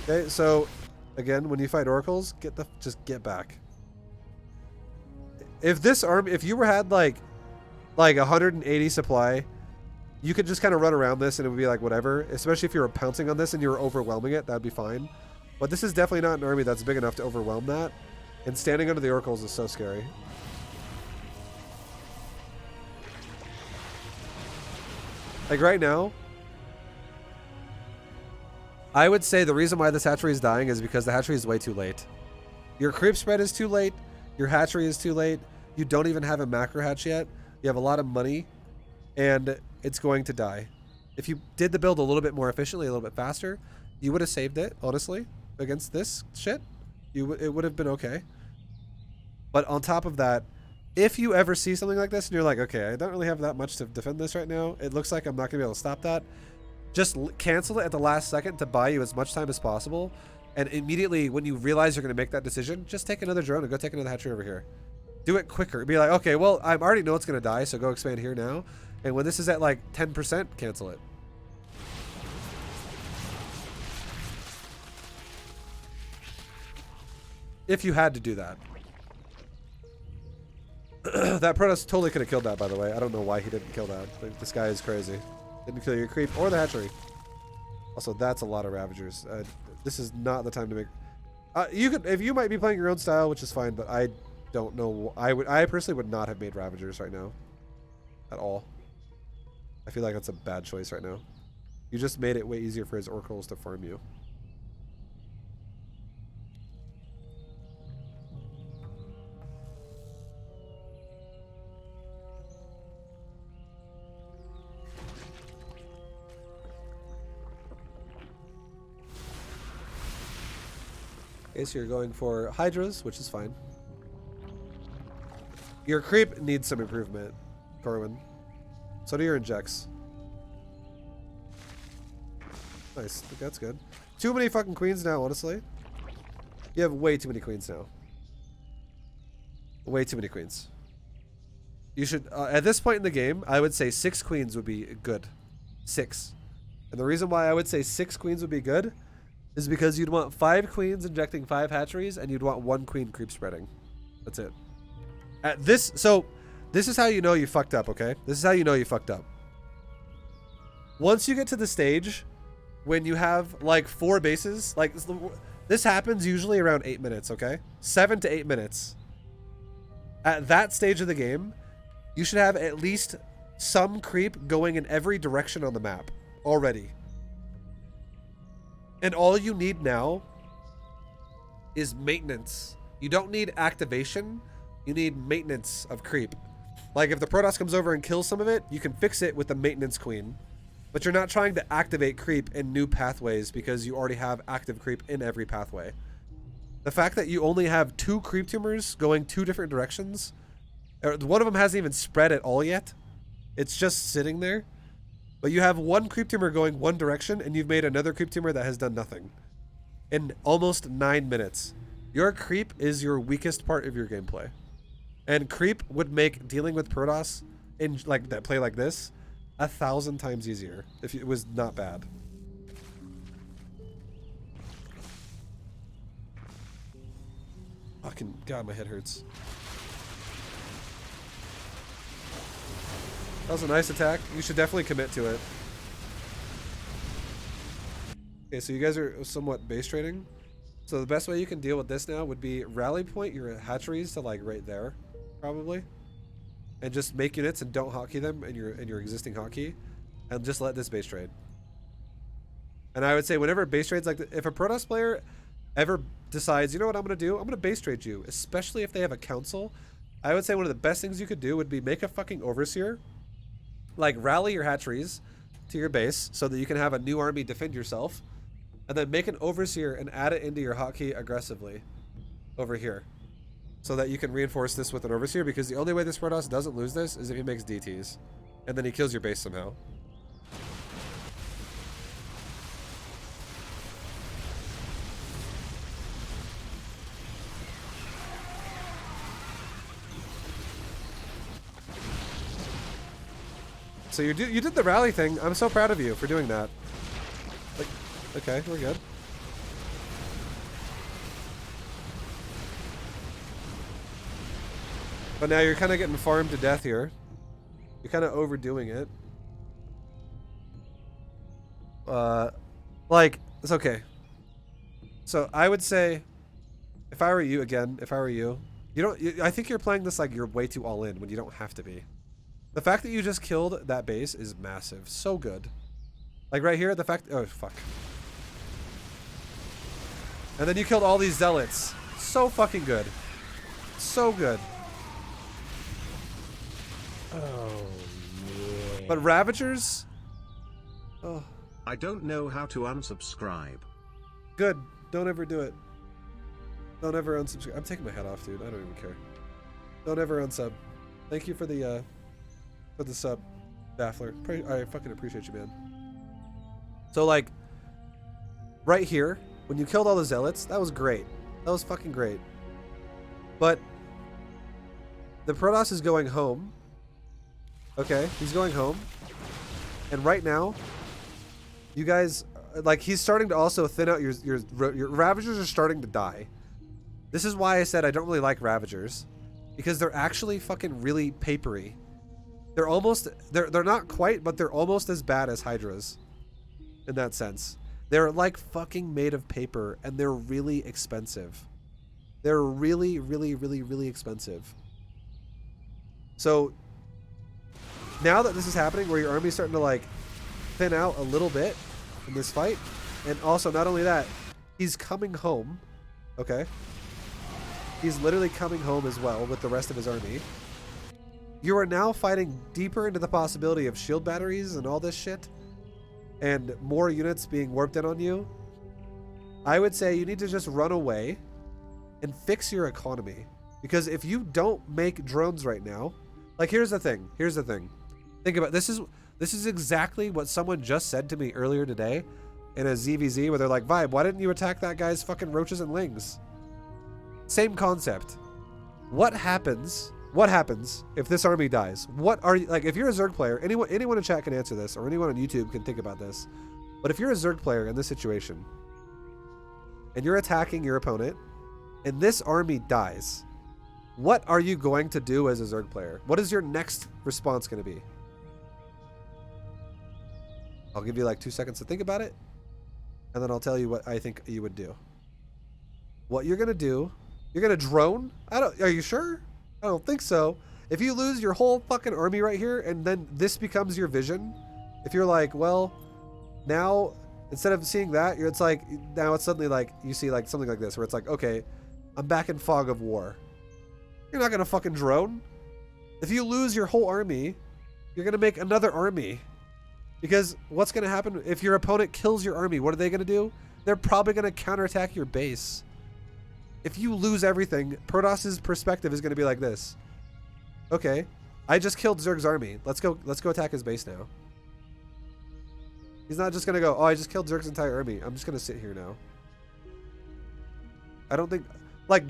Okay, so again, when you fight oracles, just get back. If this army, if you had like 180 supply, you could just kind of run around this and it would be like whatever. Especially if you were pouncing on this and you were overwhelming it, that'd be fine. But this is definitely not an army that's big enough to overwhelm that. And standing under the oracles is so scary. Like right now, I would say the reason why this hatchery is dying is because the hatchery is way too late. Your creep spread is too late. Your hatchery is too late. You don't even have a macro hatch yet. You have a lot of money, and it's going to die. If you did the build a little bit more efficiently, a little bit faster, you would have saved it, honestly, against this shit. It would have been okay. But on top of that, if you ever see something like this and you're like, okay, I don't really have that much to defend this right now. It looks like I'm not going to be able to stop that. Just cancel it at the last second to buy you as much time as possible. And immediately when you realize you're going to make that decision, just take another drone and go take another hatchery over here. Do it quicker. Be like, okay, well, I already know it's going to die, so go expand here now. And when this is at like 10%, cancel it. If you had to do that. That Protoss totally could have killed that, by the way. I don't know why he didn't kill that. Like, this guy is crazy. Didn't kill your creep or the hatchery. Also, that's a lot of Ravagers. This is not the time to make... you could, if you might be playing your own style, which is fine, but I don't know. I personally would not have made Ravagers right now. At all. I feel like that's a bad choice right now. You just made it way easier for his oracles to farm you. Okay, so you're going for Hydras, which is fine. Your creep needs some improvement, Corwin. So do your injects. Nice, that's good. Too many fucking queens now, honestly. You have way too many queens now. Way too many queens. You should, at this point in the game, I would say 6 queens would be good. 6. And the reason why I would say 6 queens would be good is because you'd want 5 queens injecting 5 hatcheries, and you'd want 1 queen creep spreading. That's it. At this, so this is how you know you fucked up, okay? This is how you know you fucked up. Once you get to the stage when you have like 4 bases, like this happens usually around 8 minutes, okay? 7 to 8 minutes. At that stage of the game, you should have at least some creep going in every direction on the map already. And all you need now is maintenance. You don't need activation. You need maintenance of creep. Like if the Protoss comes over and kills some of it, you can fix it with the maintenance queen. But you're not trying to activate creep in new pathways because you already have active creep in every pathway. The fact that you only have 2 creep tumors going 2 different directions, one of them hasn't even spread at all yet. It's just sitting there. But you have one creep tumor going one direction, and you've made another creep tumor that has done nothing. In almost 9 minutes. Your creep is your weakest part of your gameplay. And creep would make dealing with Protoss in like that play like this 1,000 times easier if it was not bad. Fucking God, my head hurts. That was a nice attack. You should definitely commit to it. Okay, so you guys are somewhat base trading. So the best way you can deal with this now would be rally point your hatcheries to like right there, probably. And just make units and don't hotkey them in your existing hotkey. And just let this base trade. And I would say whenever base trades like if a Protoss player ever decides, you know what I'm going to do? I'm going to base trade you, especially if they have a council. I would say one of the best things you could do would be make a fucking overseer. Like rally your hatcheries to your base so that you can have a new army defend yourself. And then make an overseer and add it into your hotkey aggressively over here. So that you can reinforce this with an overseer, because the only way this Protoss doesn't lose this is if he makes DTs. And then he kills your base somehow. So you did the rally thing. I'm so proud of you for doing that. Like, okay, we're good. But now you're kind of getting farmed to death here. You're kind of overdoing it. Like, it's okay. So I would say, if I were you, again, if I were you, I think you're playing this like you're way too all in when you don't have to be. The fact that you just killed that base is massive. So good. Like right here, the fact... Oh, fuck. And then you killed all these zealots. So fucking good. So good. Oh, yeah. But Ravagers... Oh. I don't know how to unsubscribe. Good. Don't ever do it. Don't ever unsubscribe. I'm taking my head off, dude. I don't even care. Don't ever unsub. Thank you for the sub, Baffler. I fucking appreciate you, man. So, like, right here, when you killed all the zealots, that was great. That was fucking great. But the Protoss is going home. Okay, he's going home. And right now, you guys, like, he's starting to also thin out your Ravagers are starting to die. This is why I said I don't really like Ravagers. Because they're actually fucking really papery. They're almost, they're not quite, but they're almost as bad as Hydras. In that sense. They're like fucking made of paper, and they're really expensive. They're really, really, really, really expensive. So, now that this is happening, where your army's starting to like thin out a little bit in this fight, and also not only that, he's coming home, okay? He's literally coming home as well with the rest of his army. You are now fighting deeper into the possibility of shield batteries and all this shit, and more units being warped in on you. I would say you need to just run away and fix your economy. Because if you don't make drones right now, like here's the thing. Think about this is exactly what someone just said to me earlier today in a ZvZ where they're like, Vibe, why didn't you attack that guy's fucking roaches and lings? Same concept. What happens if this army dies? What are you, like, if you're a Zerg player, anyone in chat can answer this, or anyone on YouTube can think about this. But if you're a Zerg player in this situation, and you're attacking your opponent, and this army dies, what are you going to do as a Zerg player? What is your next response going to be? I'll give you like 2 seconds to think about it, and then I'll tell you what I think you would do. What you're going to do, you're going to drone? Are you sure? I don't think so. If you lose your whole fucking army right here, and then this becomes your vision, if you're like, well, now, instead of seeing that, it's like, now it's suddenly like, you see like something like this, where it's like, okay, I'm back in fog of war. You're not going to fucking drone. If you lose your whole army, you're going to make another army. Because what's going to happen if your opponent kills your army? What are they going to do? They're probably going to counterattack your base. If you lose everything, Protoss's perspective is going to be like this. Okay, I just killed Zerg's army. Let's go attack his base now. He's not just gonna go, oh, I just killed Zerg's entire army. I'm just gonna sit here now. I don't think, like,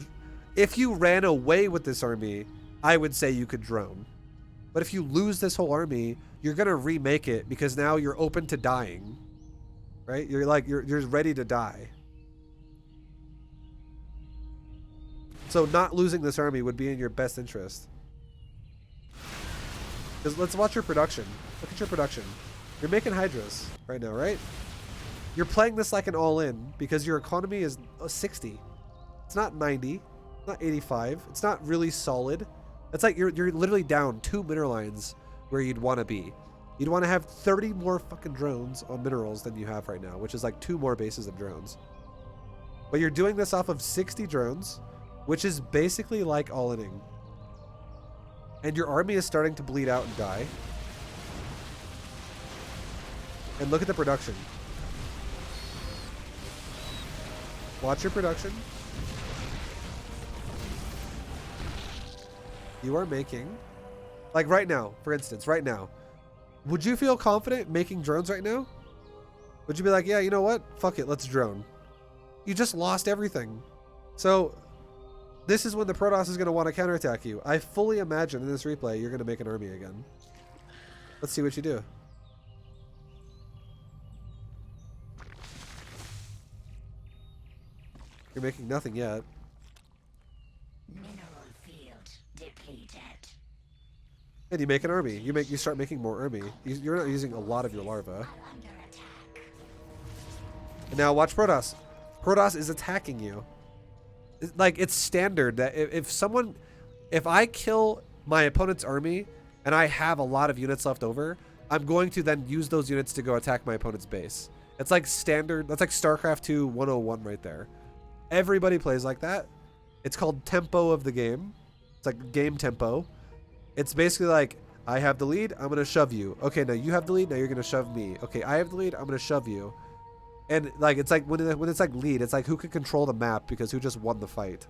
if you ran away with this army, I would say you could drone. But if you lose this whole army, you're gonna remake it because now you're open to dying. Right? You're like, you're ready to die. So not losing this army would be in your best interest. Because let's watch your production. Look at your production. You're making Hydras right now, right? You're playing this like an all-in because your economy is 60. It's not 90. It's not 85. It's not really solid. It's like you're literally down 2 mineral lines where you'd want to be. You'd want to have 30 more fucking drones on minerals than you have right now, which is like 2 more bases of drones. But you're doing this off of 60 drones, which is basically like all-inning. And your army is starting to bleed out and die. And look at the production. Watch your production. You are making, like right now, for instance, right now, would you feel confident making drones right now? Would you be like, yeah, you know what? Fuck it, let's drone. You just lost everything. So this is when the Protoss is going to want to counterattack you. I fully imagine in this replay, you're going to make an army again. Let's see what you do. You're making nothing yet. Mineral field depleted. And you make an army. You start making more army. You're not using a lot of your larvae. I'm under attack. And now watch Protoss. Protoss is attacking you. Like, it's standard that if I kill my opponent's army and I have a lot of units left over, I'm going to then use those units to go attack my opponent's base. It's like standard. That's like StarCraft 2 101 right there. Everybody plays like that. It's called tempo of the game. It's like game tempo. It's basically like, I have the lead, I'm going to shove you. Okay, now you have the lead, now you're going to shove me. Okay, I have the lead, I'm going to shove you. And like, it's like when it's like lead, it's like who can control the map because who just won the fight.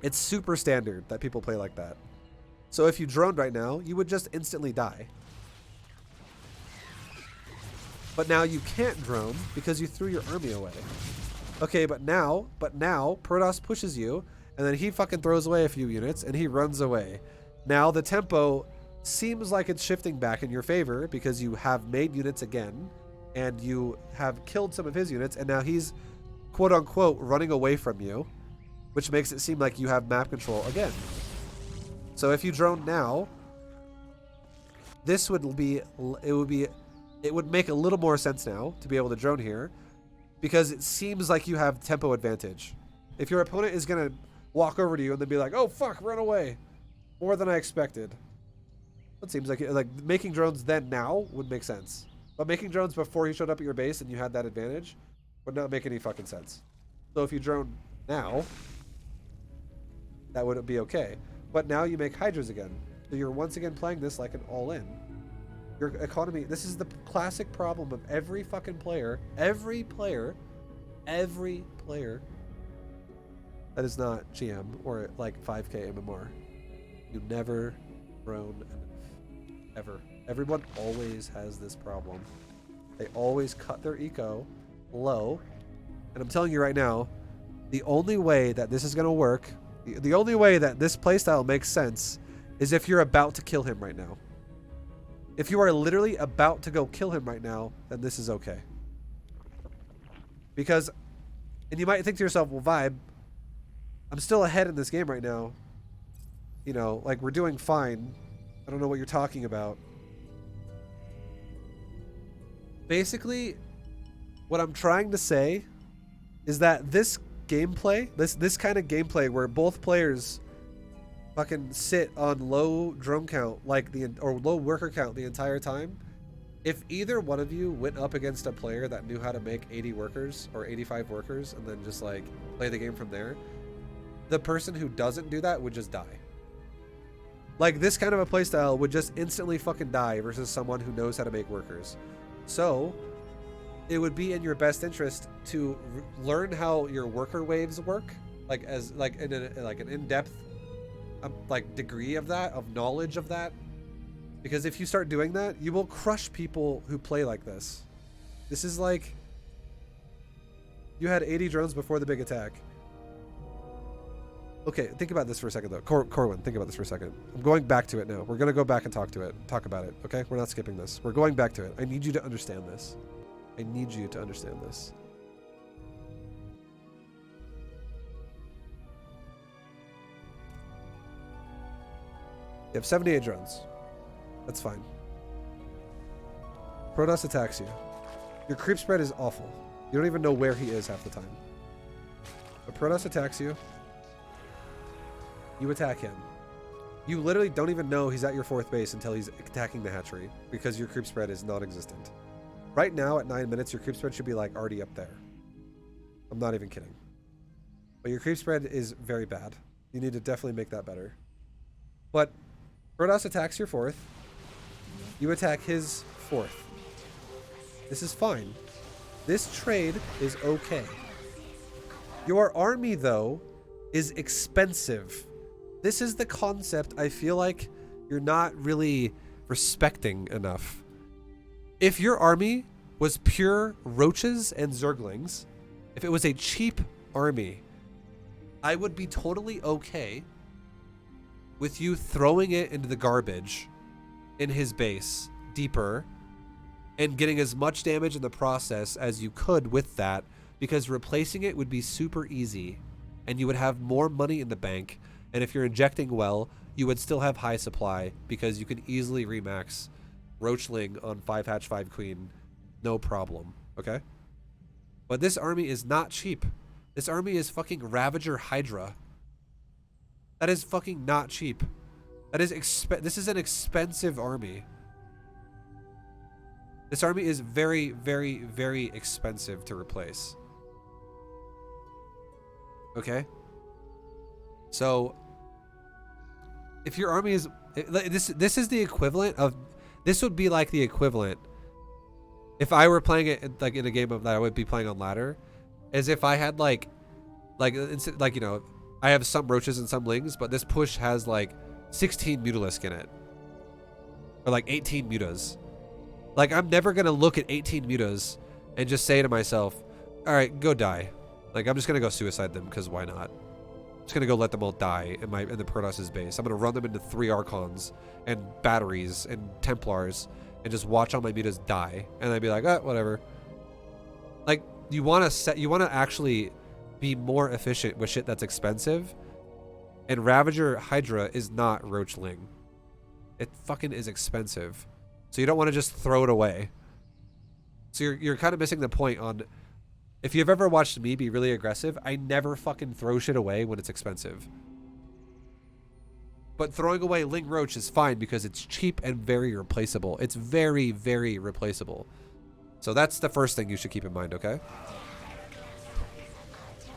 It's super standard that people play like that. So if you droned right now, you would just instantly die. But now you can't drone because you threw your army away. Okay, but now Protoss pushes you, and then he fucking throws away a few units, and he runs away. Now the tempo seems like it's shifting back in your favor because you have made units again, and you have killed some of his units, and now he's quote-unquote running away from you, which makes it seem like you have map control again. So if you drone now, this would it would make a little more sense now to be able to drone here, because it seems like you have tempo advantage. If your opponent is going to walk over to you and then be like, oh fuck, run away, more than I expected. It seems like making drones then now would make sense. But making drones before he showed up at your base and you had that advantage would not make any fucking sense. So if you drone now, that would be okay. But now you make Hydras again. So you're once again playing this like an all-in. Your economy, this is the classic problem of every fucking player, every player that is not GM or like 5k MMR. You never drone enough. Ever. Everyone always has this problem. They always cut their eco low. And I'm telling you right now, the only way that this is going to work, the only way that this playstyle makes sense is if you're about to kill him right now. If you are literally about to go kill him right now, then this is okay. Because, and you might think to yourself, well, Vibe, I'm still ahead in this game right now. You know, like, we're doing fine. I don't know what you're talking about. Basically, what I'm trying to say is that this gameplay, this kind of gameplay where both players fucking sit on low drone count or low worker count the entire time, if either one of you went up against a player that knew how to make 80 workers or 85 workers and then just like play the game from there, the person who doesn't do that would just die. Like, this kind of a playstyle would just instantly fucking die versus someone who knows how to make workers. So it would be in your best interest to learn how your worker waves work, like an in-depth like degree of that, of knowledge of that. Because if you start doing that, you will crush people who play like this. This is like, you had 80 drones before the big attack. Okay, think about this for a second though. Corwin, think about this for a second. I'm going back to it now. We're gonna go back and talk about it, okay? We're not skipping this. We're going back to it. I need you to understand this. I need you to understand this. You have 78 drones. That's fine. Protoss attacks you. Your creep spread is awful. You don't even know where he is half the time. But Protoss attacks you. You attack him. You literally don't even know he's at your 4th base until he's attacking the hatchery because your creep spread is non-existent. Right now at 9 minutes, your creep spread should be like already up there. I'm not even kidding. But your creep spread is very bad. You need to definitely make that better. But Protoss attacks your 4th. You attack his 4th. This is fine. This trade is okay. Your army, though, is expensive. This is the concept I feel like you're not really respecting enough. If your army was pure roaches and zerglings, if it was a cheap army, I would be totally okay with you throwing it into the garbage in his base deeper and getting as much damage in the process as you could with that, because replacing it would be super easy and you would have more money in the bank. And if you're injecting well, you would still have high supply because you can easily remax Roachling on 5 hatch 5 queen, no problem, okay? But this army is not cheap. This army is fucking Ravager Hydra. That is fucking not cheap. That is this is an expensive army. This army is very, very, very expensive to replace. Okay? So, if your army is... This is the equivalent of... This would be like the equivalent, if I were playing it like in a game of that I would be playing on ladder, as if I had like you know, I have some roaches and some lings, but this push has like 16 mutalisk in it, or like 18 mutas. Like, I'm never gonna look at 18 mutas and just say to myself, all right, go die. Like, I'm just gonna go suicide them because why not? I'm just gonna go let them all die in the Protoss's base. I'm gonna run them into 3 Archons and batteries and Templars and just watch all my mutas die, and I'd be like, oh, whatever. Like, you want to actually be more efficient with shit that's expensive, and Ravager Hydra is not Roachling. It fucking is expensive, so you don't want to just throw it away. So you're kind of missing the point on. If you've ever watched me be really aggressive, I never fucking throw shit away when it's expensive. But throwing away Ling Roach is fine because it's cheap and very replaceable. It's very, very replaceable. So that's the first thing you should keep in mind, okay?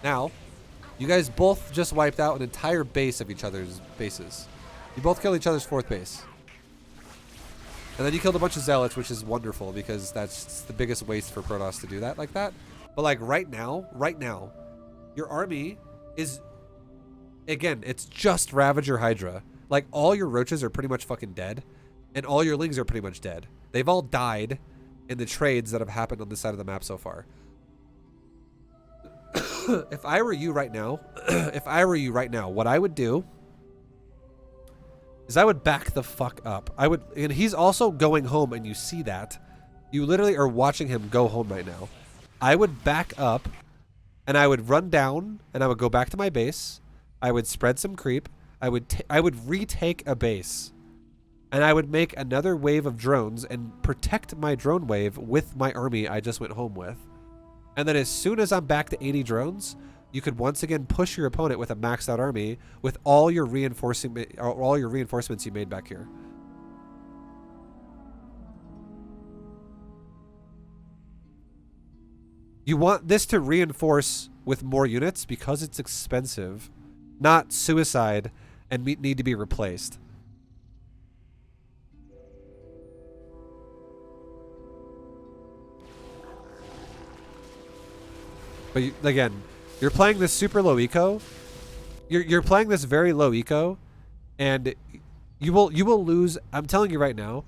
Now, you guys both just wiped out an entire base of each other's bases. You both killed each other's 4th base. And then you killed a bunch of zealots, which is wonderful because that's the biggest waste for Protoss to do that like that. But like right now, your army is, again, it's just Ravager Hydra. Like, all your roaches are pretty much fucking dead, and all your lings are pretty much dead. They've all died in the trades that have happened on this side of the map so far. If I were you right now, what I would do is I would back the fuck up. And he's also going home, and you see that. You literally are watching him go home right now. I would back up, and I would run down, and I would go back to my base. I would spread some creep. I would retake a base, and I would make another wave of drones and protect my drone wave with my army I just went home with. And then as soon as I'm back to 80 drones, you could once again push your opponent with a maxed out army with all your reinforcements you made back here. You want this to reinforce with more units because it's expensive, not suicide and need to be replaced. But again, you're playing this super low eco. You're playing this very low eco and you will lose. I'm telling you right now,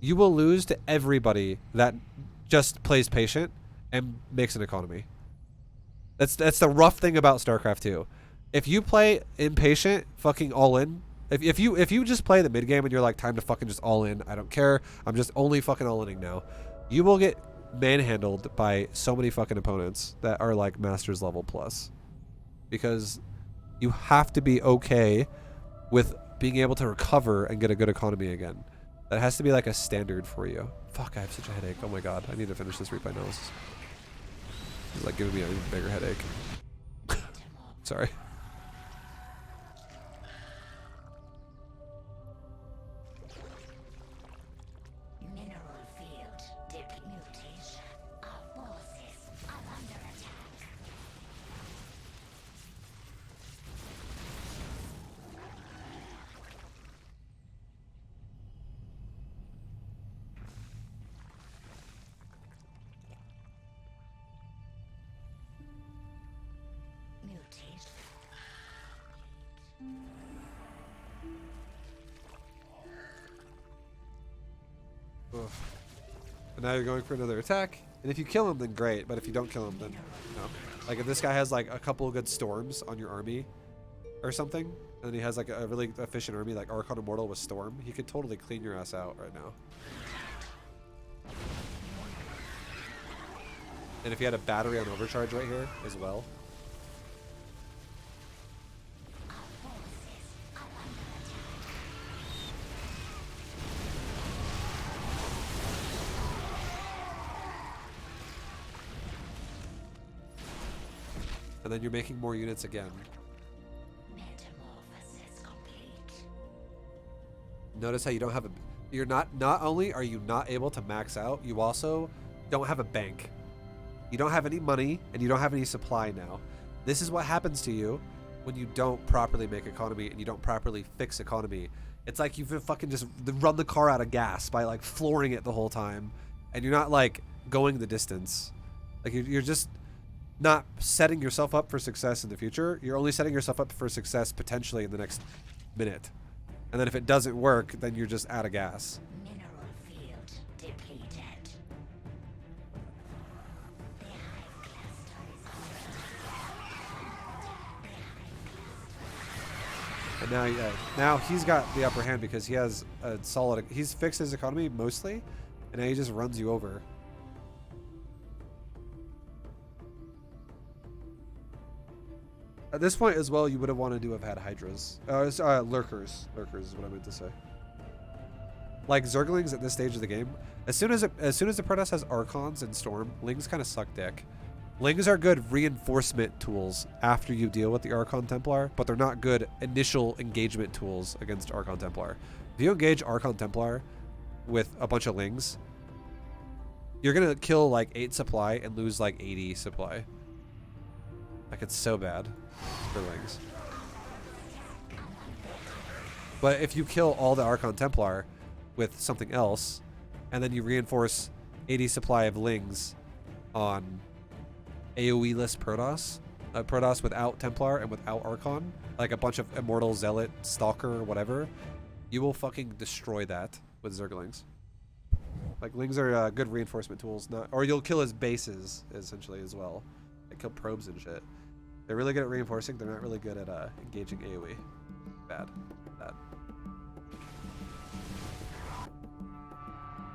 you will lose to everybody that just plays patient and makes an economy. That's the rough thing about StarCraft 2. If you play impatient, fucking all in. If you just play the mid game and you're like, time to fucking just all in. I don't care. I'm just only fucking all inning now. You will get manhandled by so many fucking opponents that are like masters level plus, because you have to be okay with being able to recover and get a good economy again. That has to be like a standard for you. Fuck, I have such a headache. Oh my god, I need to finish this replay analysis. It's like giving me an even bigger headache. Sorry. Mineral field mutation. Our forces are under attack. Mutation. Ugh. And now you're going for another attack, and if you kill him, then great. But if you don't kill him, then no. Like if this guy has like a couple of good storms on your army, or something, and then he has like a really efficient army, like Archon Immortal with Storm, he could totally clean your ass out right now. And if he had a battery on overcharge right here as well. And then you're making more units again. Metamorphosis complete. Notice how you don't have a... You're not only are you not able to max out, you also don't have a bank. You don't have any money, and you don't have any supply now. This is what happens to you when you don't properly make economy and you don't properly fix economy. It's like you've fucking just run the car out of gas by like flooring it the whole time, and you're not like going the distance. Like you're just not setting yourself up for success in the future. You're only setting yourself up for success potentially in the next minute. And then if it doesn't work, then you're just out of gas. Mineral field depleted. The hive cluster is And now, now he's got the upper hand because he has a solid. He's fixed his economy mostly, and now he just runs you over. At this point as well, you would have wanted to have had Hydras. Lurkers. Lurkers is what I meant to say. Like Zerglings at this stage of the game, as soon as the Protoss has Archons and Storm, Lings kind of suck dick. Lings are good reinforcement tools after you deal with the Archon Templar, but they're not good initial engagement tools against Archon Templar. If you engage Archon Templar with a bunch of Lings, you're gonna kill like 8 supply and lose like 80 supply. Like it's so bad for Lings. But if you kill all the Archon Templar with something else, and then you reinforce 80 supply of Lings on AoE-less Protoss, Protoss without Templar and without Archon, like a bunch of Immortal, Zealot, Stalker, or whatever, you will fucking destroy that with Zerglings. Like, Lings are good reinforcement tools, not, or you'll kill his bases, essentially, as well. They kill probes and shit. They're really good at reinforcing, they're not really good at engaging AoE. Bad. Bad.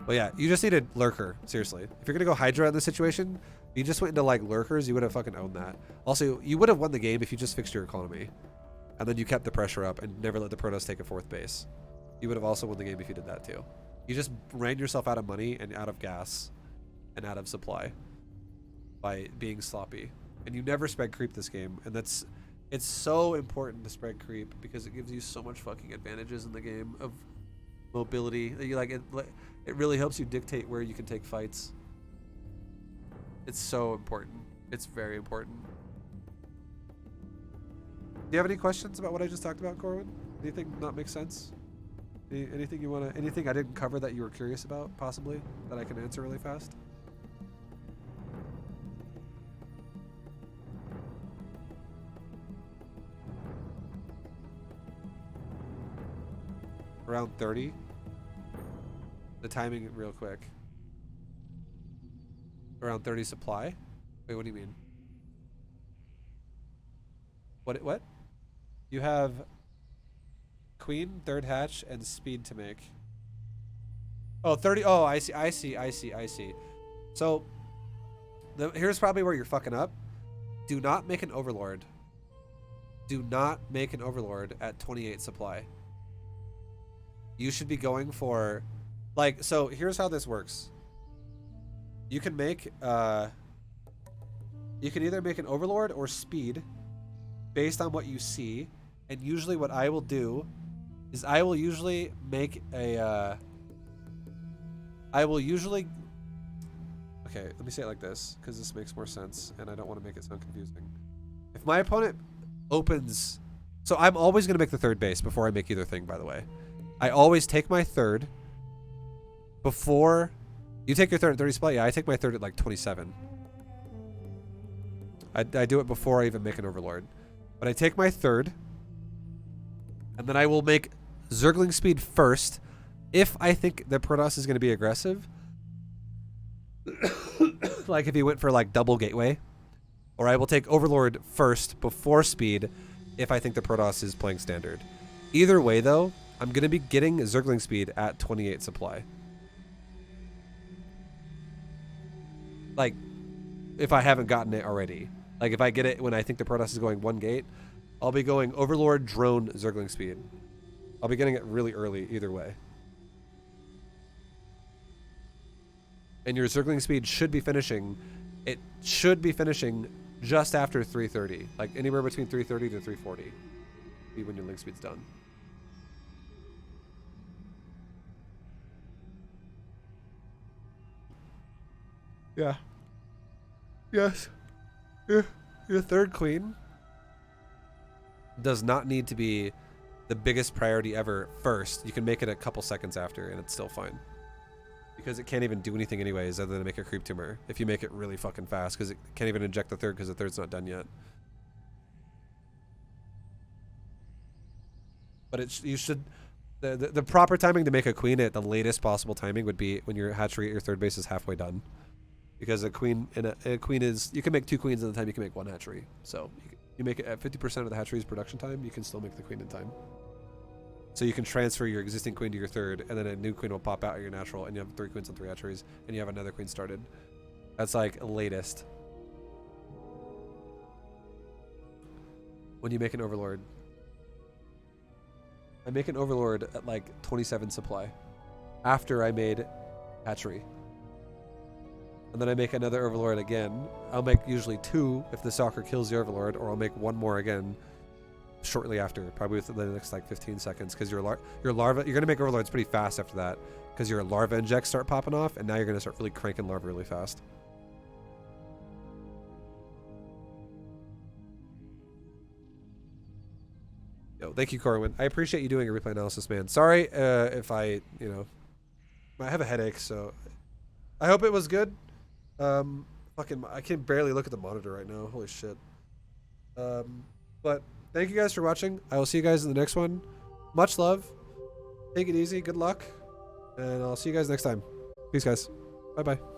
Well, yeah, you just needed Lurker, seriously. If you're gonna go Hydra in this situation, you just went into like Lurkers, you would have fucking owned that. Also, you would have won the game if you just fixed your economy. And then you kept the pressure up and never let the Protoss take a 4th base. You would have also won the game if you did that too. You just ran yourself out of money and out of gas and out of supply by being sloppy. And you never spread creep this game, and it's so important to spread creep because it gives you so much fucking advantages in the game of mobility. You like it really helps you dictate where you can take fights. It's so important. It's very important. Do you have any questions about what I just talked about, Corwin? Anything not make sense? Anything you wanna? Anything I didn't cover that you were curious about, possibly, that I can answer really fast? around 30. The timing real quick. Around 30 supply. Wait, what do you mean? What? You have queen, third hatch, and speed to make. Oh, 30. Oh, I see. So, here's probably where you're fucking up. Do not make an Overlord. Do not make an Overlord at 28 supply. You should be going for... Like, so here's how this works. You can make... you can either make an Overlord or speed based on what you see. And usually what I will do is I will usually make a... I will usually... Okay, let me say it like this, because this makes more sense, and I don't want to make it sound confusing. If my opponent opens... So I'm always going to make the third base before I make either thing, by the way. I always take my third before... You take your third at 30 supply? Yeah, I take my third at like 27. I do it before I even make an Overlord. But I take my third, and then I will make Zergling speed first if I think the Protoss is going to be aggressive. Like if he went for like double gateway. Or I will take Overlord first before speed if I think the Protoss is playing standard. Either way though, I'm going to be getting Zergling speed at 28 supply. Like, if I haven't gotten it already. Like if I get it when I think the Protoss is going one gate, I'll be going Overlord, drone, Zergling speed. I'll be getting it really early either way. And your Zergling speed should be finishing. It should be finishing just after 330. Like anywhere between 330 to 340. Be when your link speed's done. Yeah. Yes. Your third queen does not need to be the biggest priority ever first. You can make it a couple seconds after and it's still fine. Because it can't even do anything anyways other than make a creep tumor if you make it really fucking fast, because it can't even inject the third because the third's not done yet. But you should... The proper timing to make a queen at the latest possible timing would be when your hatchery at your third base is halfway done. Because a queen is... You can make 2 queens in the time you can make 1 hatchery. So you make it at 50% of the hatchery's production time, you can still make the queen in time. So you can transfer your existing queen to your third, and then a new queen will pop out at your natural, and you have 3 queens and 3 hatcheries, and you have another queen started. That's like latest. When you make an Overlord. I make an Overlord at like 27 supply. After I made hatchery. And then I make another Overlord again. I'll make usually 2 if the stalker kills the Overlord, or I'll make 1 more again. Shortly after, probably within the next like 15 seconds, because your larva, you're gonna make Overlords pretty fast after that, because your larva injects start popping off, and now you're gonna start really cranking larva really fast. Yo, thank you, Corwin. I appreciate you doing a replay analysis, man. Sorry if I have a headache, so I hope it was good. Fucking, I can barely look at the monitor right now. Holy shit. But thank you guys for watching. I will see you guys in the next one. Much love. Take it easy. Good luck. And I'll see you guys next time. Peace, guys. Bye-bye.